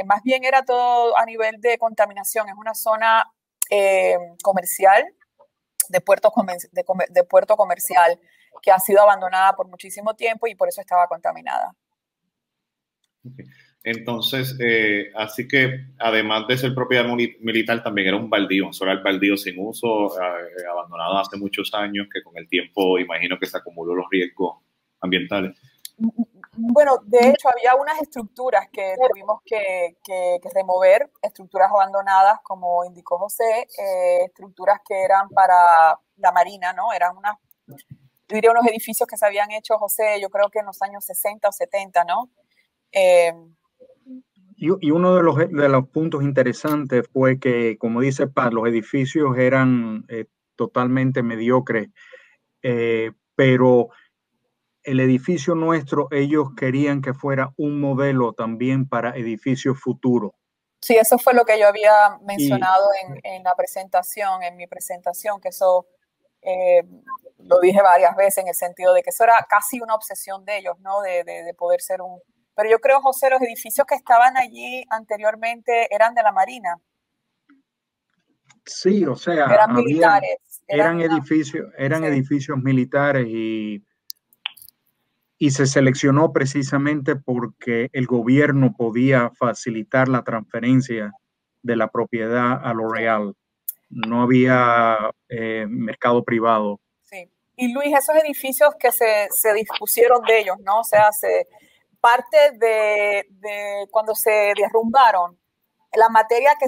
más bien era todo a nivel de contaminación. Es una zona comercial, de puerto comercial, que ha sido abandonada por muchísimo tiempo y por eso estaba contaminada. Okay. Entonces, así que además de ser propiedad militar, también era un baldío, un solar baldío sin uso, abandonado hace muchos años, que con el tiempo imagino que se acumuló los riesgos ambientales. Bueno, de hecho había unas estructuras que tuvimos que remover, estructuras abandonadas, como indicó José, estructuras que eran para la Marina, ¿no? Eran yo diría unos edificios que se habían hecho, José, yo creo que en los años 60 o 70, ¿no? Y uno de los puntos interesantes fue que, como dice Pat, los edificios eran totalmente mediocres, pero el edificio nuestro, ellos querían que fuera un modelo también para edificios futuros. Sí, eso fue lo que yo había mencionado en la presentación, en mi presentación, que eso lo dije varias veces, en el sentido de que eso era casi una obsesión de ellos, ¿no? De poder ser un... Pero yo creo, José, los edificios que estaban allí anteriormente eran de la Marina. Sí, o sea, eran militares. Eran edificios militares, y se seleccionó precisamente porque el gobierno podía facilitar la transferencia de la propiedad a L'Oréal. No había mercado privado. Sí. Y Luis, esos edificios que se dispusieron de ellos, ¿no? O sea, parte de cuando se derrumbaron, la materia que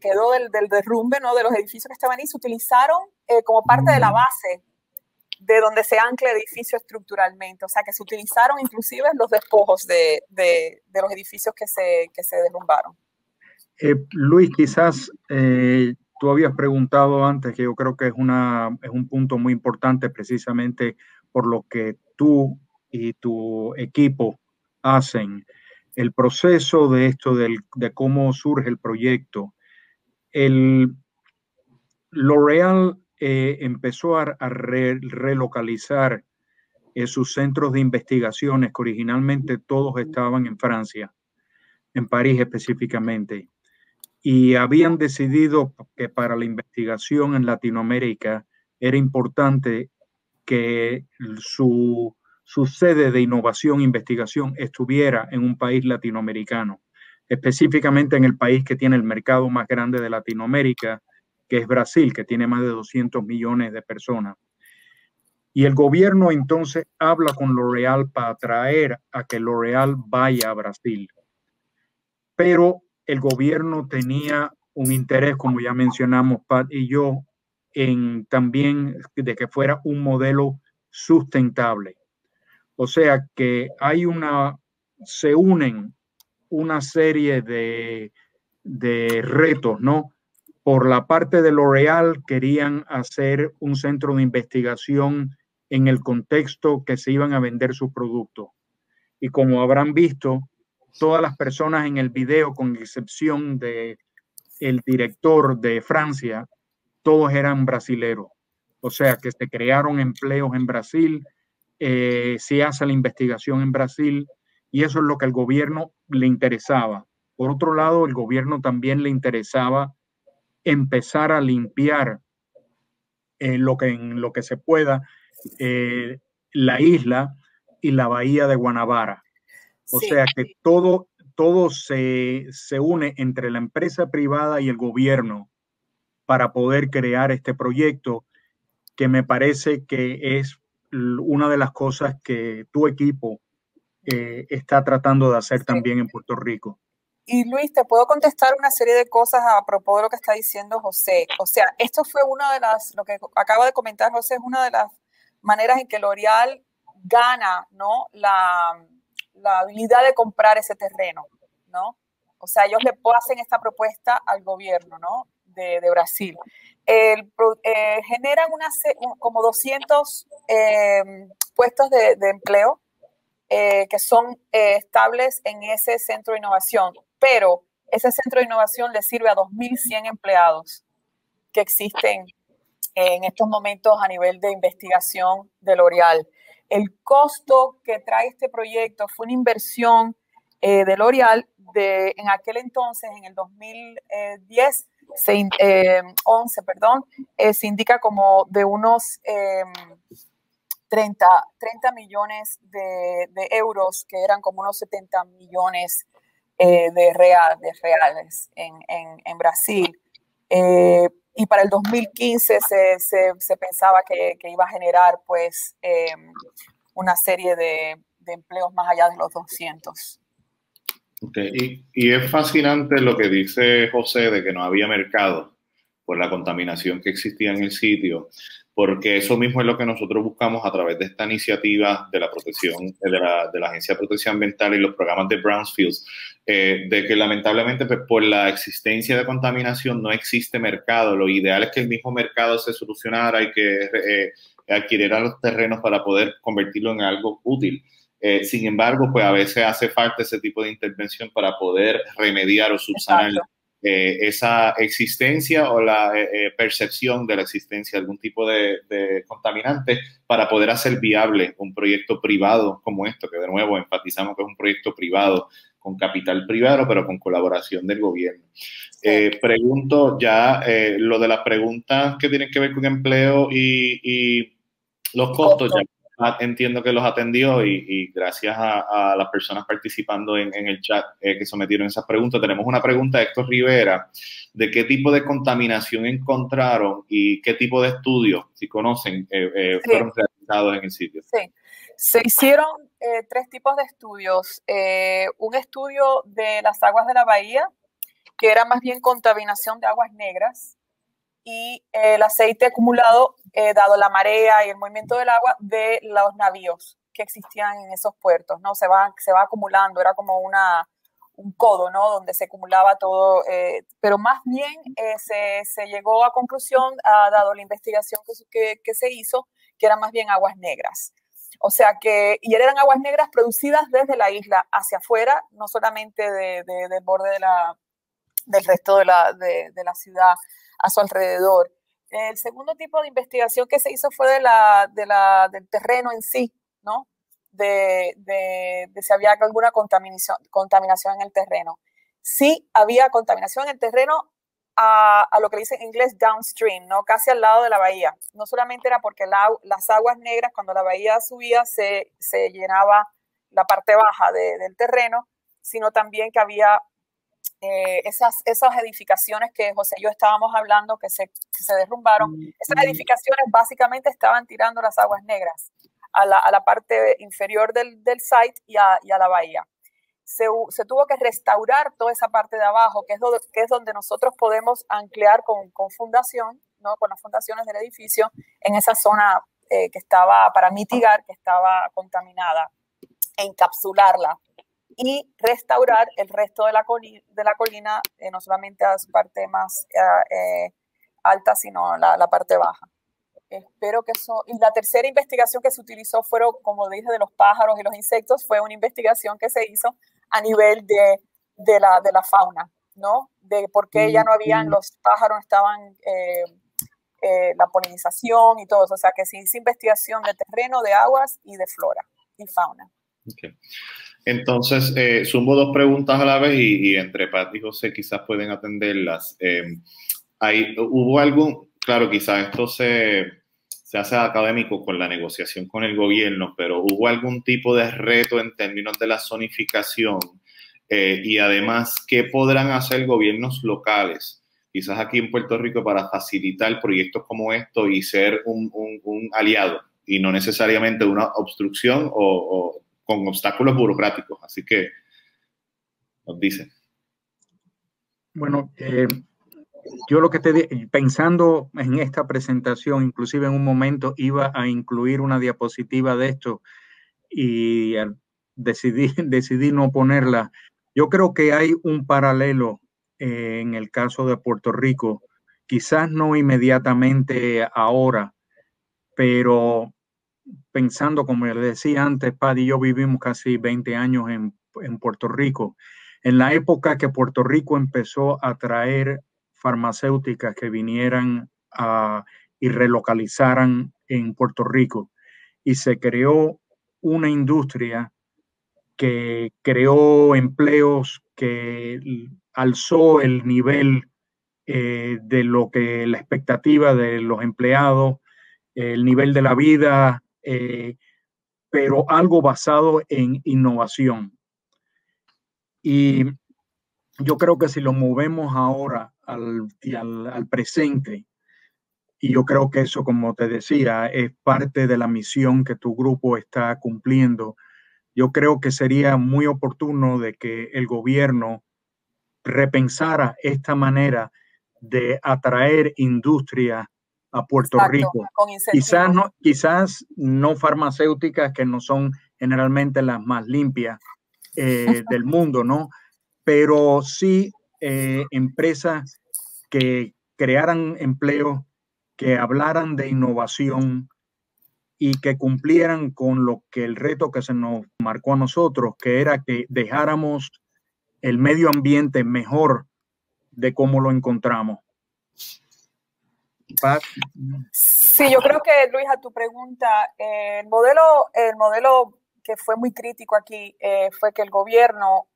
quedó del derrumbe, ¿no? De los edificios que estaban ahí, se utilizaron como parte de la base de donde se ancla el edificio estructuralmente. O sea, que se utilizaron inclusive los despojos de los edificios que se derrumbaron. Luis, quizás tú habías preguntado antes, que yo creo que es un punto muy importante, precisamente por lo que tú y tu equipo hacen. El proceso de esto, de cómo surge el proyecto. L'Oréal empezó a relocalizar sus centros de investigaciones, que originalmente todos estaban en Francia, en París específicamente, y habían decidido que para la investigación en Latinoamérica era importante que su sede de innovación e investigación estuviera en un país latinoamericano, específicamente en el país que tiene el mercado más grande de Latinoamérica, que es Brasil, que tiene más de 200 millones de personas. Y el gobierno entonces habla con L'Oréal para atraer a que L'Oréal vaya a Brasil. Pero el gobierno tenía un interés, como ya mencionamos Pat y yo, en también de que fuera un modelo sustentable. O sea que se unen una serie de retos, ¿no? Por la parte de L'Oréal querían hacer un centro de investigación en el contexto que se iban a vender sus productos. Y como habrán visto, todas las personas en el video, con excepción de el director de Francia, todos eran brasileros. O sea que se crearon empleos en Brasil, se hace la investigación en Brasil, y eso es lo que al gobierno le interesaba. Por otro lado, el gobierno también le interesaba empezar a limpiar en lo que se pueda la isla y la bahía de Guanabara. O sea que todo se une entre la empresa privada y el gobierno para poder crear este proyecto, que me parece que es una de las cosas que tu equipo está tratando de hacer también en Puerto Rico. Y Luis, te puedo contestar una serie de cosas a propósito de lo que está diciendo José. O sea, esto fue lo que acaba de comentar José, es una de las maneras en que L'Oréal gana, ¿no?, la habilidad de comprar ese terreno, ¿no? O sea, ellos le hacen esta propuesta al gobierno, ¿no?, de Brasil. Generan como 200 puestos de empleo que son estables en ese centro de innovación, pero ese centro de innovación le sirve a 2.100 empleados que existen en estos momentos a nivel de investigación de L'Oréal. El costo que trae este proyecto fue una inversión de L'Oréal en aquel entonces, en el 2010, 11, perdón, se indica como de unos 30 millones de euros, que eran como unos 70 millones de reales en Brasil. Y para el 2015 se pensaba que iba a generar pues una serie de empleos más allá de los 200. Okay. Y es fascinante lo que dice José de que no había mercado por la contaminación que existía en el sitio, porque eso mismo es lo que nosotros buscamos a través de esta iniciativa de la protección, de la Agencia de Protección Ambiental y los programas de Brownfields, de que lamentablemente pues, por la existencia de contaminación no existe mercado. Lo ideal es que el mismo mercado se solucionara y que adquiriera los terrenos para poder convertirlo en algo útil. Sin embargo, pues a veces hace falta ese tipo de intervención para poder remediar o subsanar esa existencia o la percepción de la existencia de algún tipo de contaminante, para poder hacer viable un proyecto privado como esto, que de nuevo enfatizamos que es un proyecto privado, con capital privado, pero con colaboración del gobierno. Pregunto ya lo de las preguntas que tienen que ver con empleo y los costos, ya entiendo que los atendió, y gracias a las personas participando en el chat que sometieron esas preguntas. Tenemos una pregunta de Héctor Rivera, de qué tipo de contaminación encontraron y qué tipo de estudios, si conocen, fueron realizados en el sitio. Sí, se hicieron 3 tipos de estudios. Un estudio de las aguas de la bahía, que era más bien contaminación de aguas negras, y el aceite acumulado, dado la marea y el movimiento del agua, de los navíos que existían en esos puertos, ¿no? Se va acumulando, era como un codo, ¿no?, donde se acumulaba todo, pero más bien se llegó a conclusión, dado la investigación que se hizo, que eran más bien aguas negras. O sea y eran aguas negras producidas desde la isla hacia afuera, no solamente del borde del resto de la ciudad a su alrededor. El segundo tipo de investigación que se hizo fue del terreno en sí, ¿no? De si había alguna contaminación en el terreno. Sí había contaminación en el terreno a lo que dice en inglés downstream, ¿no?, casi al lado de la bahía. No solamente era porque las aguas negras, cuando la bahía subía, se llenaba la parte baja del terreno, sino también que había esas edificaciones que José y yo estábamos hablando, que se derrumbaron. Esas edificaciones básicamente estaban tirando las aguas negras a la parte inferior del site y a la bahía. Se tuvo que restaurar toda esa parte de abajo, que es donde nosotros podemos anclear con fundación, ¿no?, con las fundaciones del edificio, en esa zona que estaba, para mitigar que estaba contaminada, encapsularla y restaurar el resto de la colina, no solamente a su parte más alta, sino la parte baja. Espero que eso... Y la tercera investigación que se utilizó fueron, como dije, de los pájaros y los insectos, fue una investigación que se hizo a nivel de la fauna, ¿no? De por qué ya no habían, los pájaros estaban, la polinización y todo eso. O sea, que se hizo investigación de terreno, de aguas y de flora y fauna. Okay. Entonces, sumo dos preguntas a la vez y entre Pat y José quizás pueden atenderlas. ¿Hubo algún, claro, quizás esto se hace académico con la negociación con el gobierno, pero hubo algún tipo de reto en términos de la zonificación? Y además, ¿qué podrán hacer gobiernos locales, quizás aquí en Puerto Rico, para facilitar proyectos como estos y ser un aliado y no necesariamente una obstrucción o con obstáculos burocráticos? Así que nos dicen. Bueno, yo lo que pensando en esta presentación, inclusive en un momento iba a incluir una diapositiva de esto y decidí no ponerla. Yo creo que hay un paralelo en el caso de Puerto Rico, quizás no inmediatamente ahora, pero pensando, como les decía antes, Paddy y yo vivimos casi 20 años en Puerto Rico. En la época que Puerto Rico empezó a traer farmacéuticas que vinieran y relocalizaran en Puerto Rico, y se creó una industria que creó empleos, que alzó el nivel de lo que la expectativa de los empleados, el nivel de la vida, pero algo basado en innovación. Y yo creo que si lo movemos ahora al presente, y yo creo que eso, como te decía, es parte de la misión que tu grupo está cumpliendo, yo creo que sería muy oportuno de que el gobierno repensara esta manera de atraer industria a Puerto Rico. Quizás no farmacéuticas, que no son generalmente las más limpias del mundo, ¿no? Pero sí empresas que crearan empleo, que hablaran de innovación y que cumplieran con lo que el reto que se nos marcó a nosotros, que era que dejáramos el medio ambiente mejor de cómo lo encontramos. Pat. Sí, yo creo que, Luis, a tu pregunta, el modelo que fue muy crítico aquí fue que el gobierno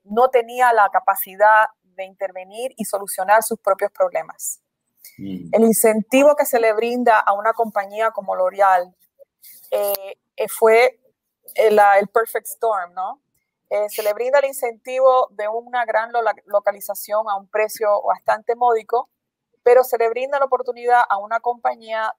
no tenía la capacidad de intervenir y solucionar sus propios problemas. El incentivo que se le brinda a una compañía como L'Oreal fue el perfect storm, ¿no? Se le brinda el incentivo de una gran localización a un precio bastante módico, pero se le brinda la oportunidad a una compañía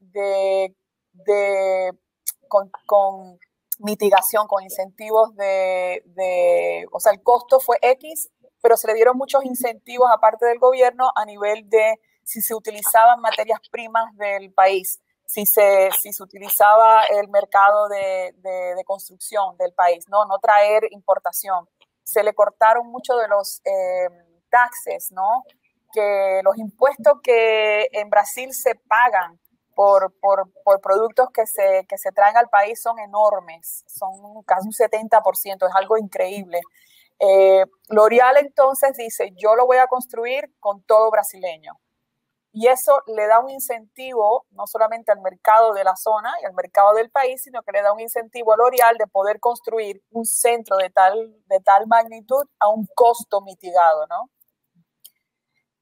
con mitigación, con incentivos o sea, el costo fue X, pero se le dieron muchos incentivos aparte del gobierno a nivel de si se utilizaban materias primas del país, si se utilizaba el mercado de construcción del país, no traer importación. Se le cortaron mucho de los taxes, ¿no? Que los impuestos que en Brasil se pagan por productos que se traen al país son enormes, son casi un 70%, es algo increíble. L'Oreal entonces dice, yo lo voy a construir con todo brasileño. Y eso le da un incentivo no solamente al mercado de la zona y al mercado del país, sino que le da un incentivo a L'Oreal de poder construir un centro de tal magnitud a un costo mitigado, ¿no?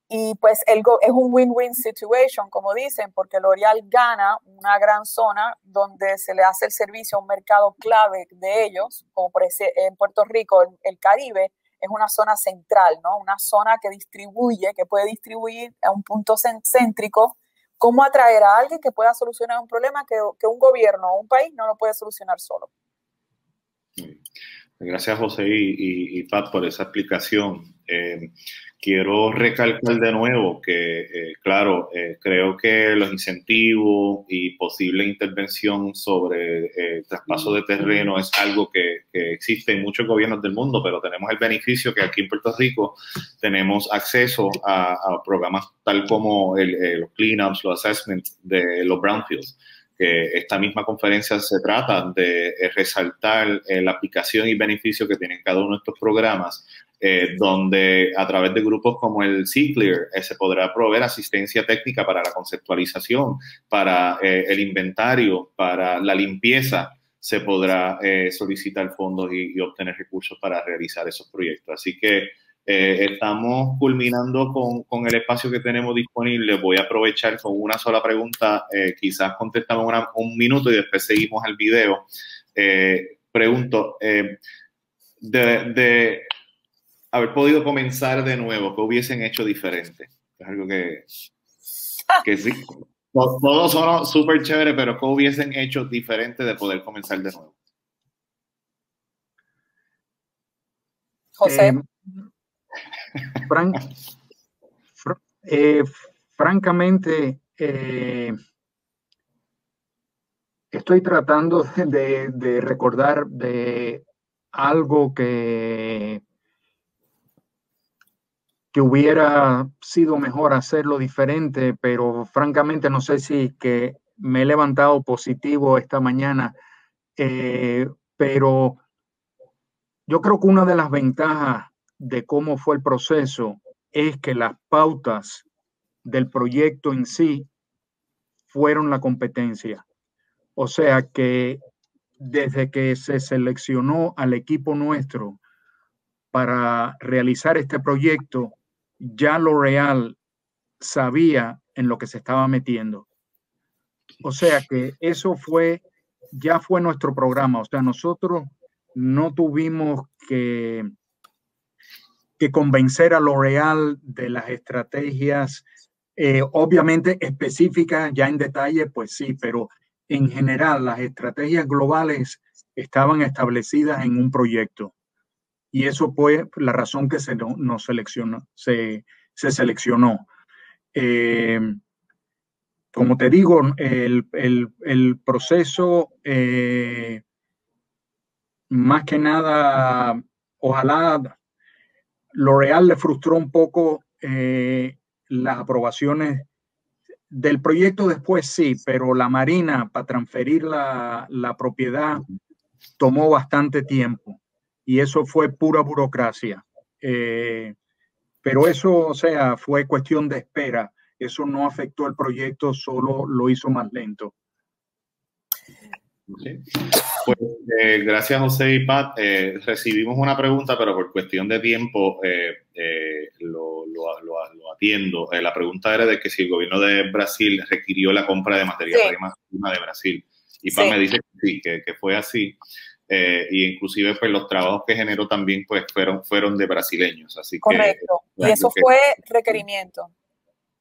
Y pues es un win-win situation, como dicen, porque L'Oreal gana una gran zona donde se le hace el servicio a un mercado clave de ellos, como por ejemplo en Puerto Rico, el Caribe, es una zona central, ¿no? Una zona que puede distribuir a un punto céntrico. ¿Cómo atraer a alguien que pueda solucionar un problema que un gobierno o un país no lo puede solucionar solo? Gracias, José y Pat, por esa explicación. Quiero recalcar de nuevo que, claro, creo que los incentivos y posible intervención sobre traspaso de terreno es algo que existe en muchos gobiernos del mundo, pero tenemos el beneficio que aquí en Puerto Rico tenemos acceso a programas tal como los cleanups, los assessments de los brownfields. Que esta misma conferencia se trata de resaltar la aplicación y beneficio que tienen cada uno de estos programas, donde a través de grupos como el CCLEAR se podrá proveer asistencia técnica para la conceptualización, para el inventario, para la limpieza, se podrá solicitar fondos y obtener recursos para realizar esos proyectos. Así que estamos culminando con el espacio que tenemos disponible. Voy a aprovechar con una sola pregunta, quizás contestamos un minuto y después seguimos al video. Pregunto, de haber podido comenzar de nuevo, ¿qué hubiesen hecho diferente? Es algo que sí, todos son súper chévere, pero ¿qué hubiesen hecho diferente de poder comenzar de nuevo? José. Francamente, estoy tratando de recordar de algo que hubiera sido mejor hacerlo diferente, pero francamente no sé si que me he levantado positivo esta mañana, pero yo creo que una de las ventajas de cómo fue el proceso es que las pautas del proyecto en sí fueron la competencia. O sea que desde que se seleccionó al equipo nuestro para realizar este proyecto, ya L'Oréal sabía en lo que se estaba metiendo. O sea que eso ya fue nuestro programa. O sea, nosotros no tuvimos que convencer a L'Oréal de las estrategias, obviamente específicas, ya en detalle, pues sí, pero en general las estrategias globales estaban establecidas en un proyecto. Y eso fue la razón que se seleccionó. Como te digo, el proceso, más que nada, ojalá L'Oréal le frustró un poco las aprobaciones del proyecto después, sí, pero la Marina para transferir la propiedad tomó bastante tiempo y eso fue pura burocracia. Pero eso, o sea, fue cuestión de espera. Eso no afectó el proyecto, solo lo hizo más lento. Okay. Pues, gracias José y Pat. Recibimos una pregunta, pero por cuestión de tiempo lo atiendo. La pregunta era de que si el gobierno de Brasil requirió la compra de materia prima de Brasil. Y Pat me dice que sí, que fue así. Y inclusive pues los trabajos que generó también pues fueron de brasileños. Así correcto. Y eso fue requerimiento.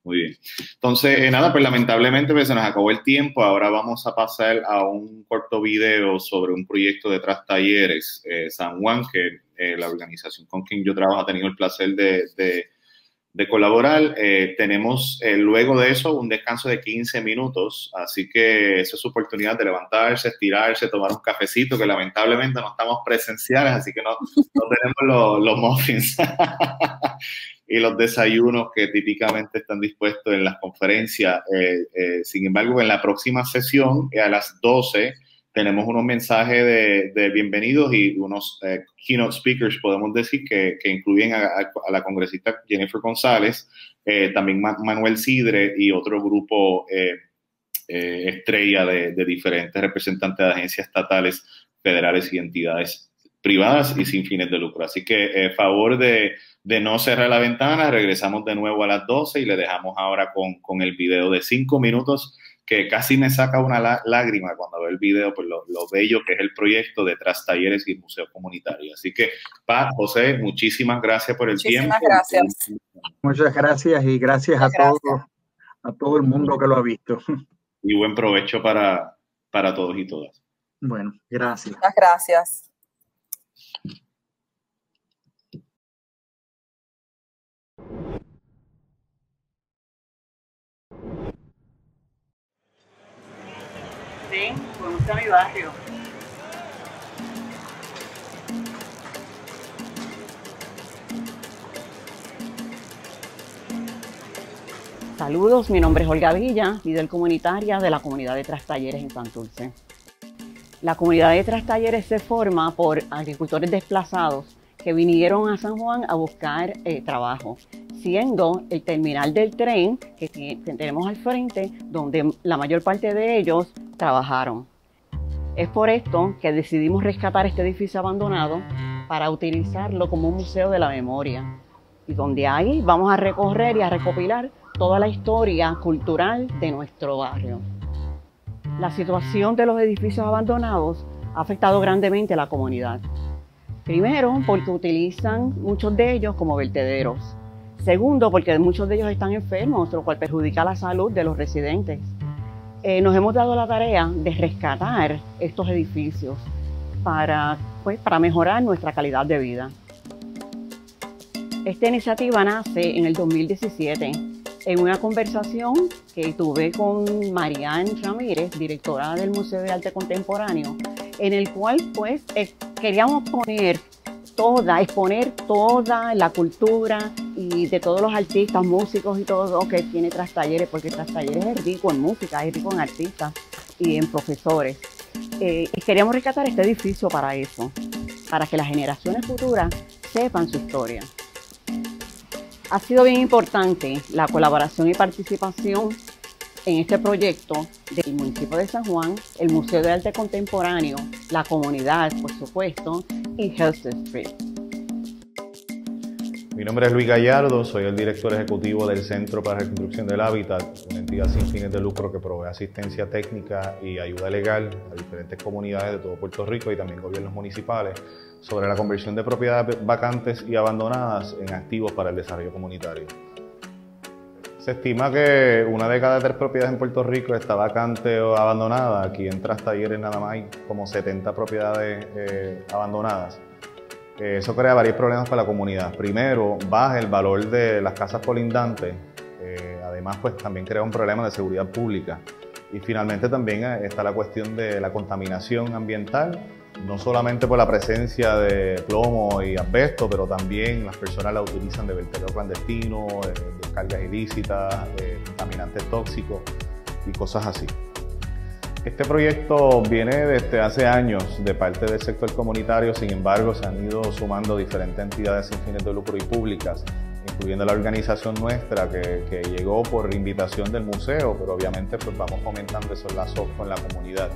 Muy bien. Entonces, nada, pues lamentablemente pues, se nos acabó el tiempo. Ahora vamos a pasar a un corto video sobre un proyecto de Trastalleres San Juan, que la organización con quien yo trabajo ha tenido el placer de colaborar. Tenemos luego de eso un descanso de 15 minutos, así que esa es su oportunidad de levantarse, estirarse, tomar un cafecito, que lamentablemente no estamos presenciales, así que no tenemos los muffins y los desayunos que típicamente están dispuestos en las conferencias. Sin embargo, en la próxima sesión, a las 12, tenemos unos mensajes de bienvenidos y unos keynote speakers, podemos decir, que incluyen a la congresista Jennifer González, también Manuel Sidre y otro grupo estrella de diferentes representantes de agencias estatales, federales y entidades privadas y sin fines de lucro. Así que favor de no cerrar la ventana, regresamos de nuevo a las 12 y le dejamos ahora con el video de 5 minutos que casi me saca una lágrima cuando veo el video por lo bello que es el proyecto de Trastalleres y Museo Comunitario. Así que, Pat, José, muchísimas gracias por el tiempo. Muchísimas gracias. Muchas gracias y gracias a todo el mundo que lo ha visto. Y buen provecho para todos y todas. Bueno, gracias. Muchas gracias. conozca mi barrio. Saludos, mi nombre es Olga Villa, líder comunitaria de la comunidad de Trastalleres en Santurce. La comunidad de Trastalleres se forma por agricultores desplazados que vinieron a San Juan a buscar trabajo, siendo el terminal del tren que tenemos al frente, donde la mayor parte de ellos trabajaron. Es por esto que decidimos rescatar este edificio abandonado para utilizarlo como un museo de la memoria, y donde ahí vamos a recorrer y a recopilar toda la historia cultural de nuestro barrio. La situación de los edificios abandonados ha afectado grandemente a la comunidad. Primero, porque utilizan muchos de ellos como vertederos. Segundo, porque muchos de ellos están enfermos, lo cual perjudica la salud de los residentes. Nos hemos dado la tarea de rescatar estos edificios para mejorar nuestra calidad de vida. Esta iniciativa nace en el 2017 en una conversación que tuve con Marianne Ramírez, directora del Museo de Arte Contemporáneo, en el cual queríamos exponer toda la cultura y de todos los artistas, músicos y todo que tiene Trastalleres, porque Trastalleres es rico en música, es rico en artistas y en profesores. Y queríamos rescatar este edificio para eso, para que las generaciones futuras sepan su historia. Ha sido bien importante la colaboración y participación en este proyecto del municipio de San Juan, el Museo de Arte Contemporáneo, la comunidad, por supuesto, y Health District. Mi nombre es Luis Gallardo, soy el director ejecutivo del Centro para la Reconstrucción del Hábitat, una entidad sin fines de lucro que provee asistencia técnica y ayuda legal a diferentes comunidades de todo Puerto Rico y también gobiernos municipales sobre la conversión de propiedades vacantes y abandonadas en activos para el desarrollo comunitario. Se estima que 1 de cada 3 propiedades en Puerto Rico está vacante o abandonada. Aquí en Trastalleres nada más hay como 70 propiedades abandonadas. Eso crea varios problemas para la comunidad. Primero, baja el valor de las casas colindantes. Además, pues también crea un problema de seguridad pública. Y finalmente también está la cuestión de la contaminación ambiental, no solamente por la presencia de plomo y asbesto, pero también las personas la utilizan de vertedero clandestino, de cargas ilícitas, contaminantes tóxicos y cosas así. Este proyecto viene desde hace años de parte del sector comunitario, sin embargo se han ido sumando diferentes entidades sin fines de lucro y públicas, incluyendo la organización nuestra que llegó por invitación del museo, pero obviamente pues vamos fomentando esos lazos con la comunidad.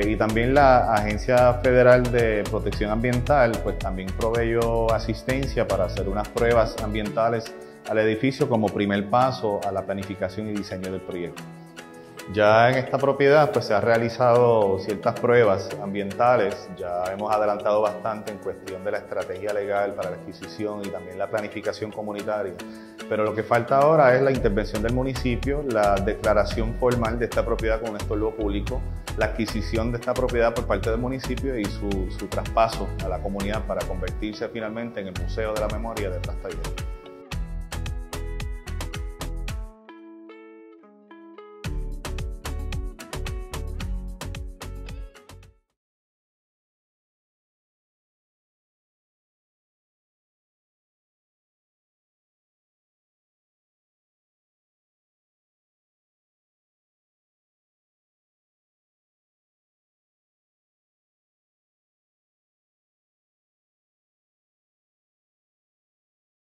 Y también la Agencia Federal de Protección Ambiental pues también proveyó asistencia para hacer unas pruebas ambientales al edificio como primer paso a la planificación y diseño del proyecto. Ya en esta propiedad pues se han realizado ciertas pruebas ambientales, ya hemos adelantado bastante en cuestión de la estrategia legal para la adquisición y también la planificación comunitaria, pero lo que falta ahora es la intervención del municipio, la declaración formal de esta propiedad con un estorbo público, la adquisición de esta propiedad por parte del municipio y su traspaso a la comunidad para convertirse finalmente en el Museo de la Memoria de Trastalleres.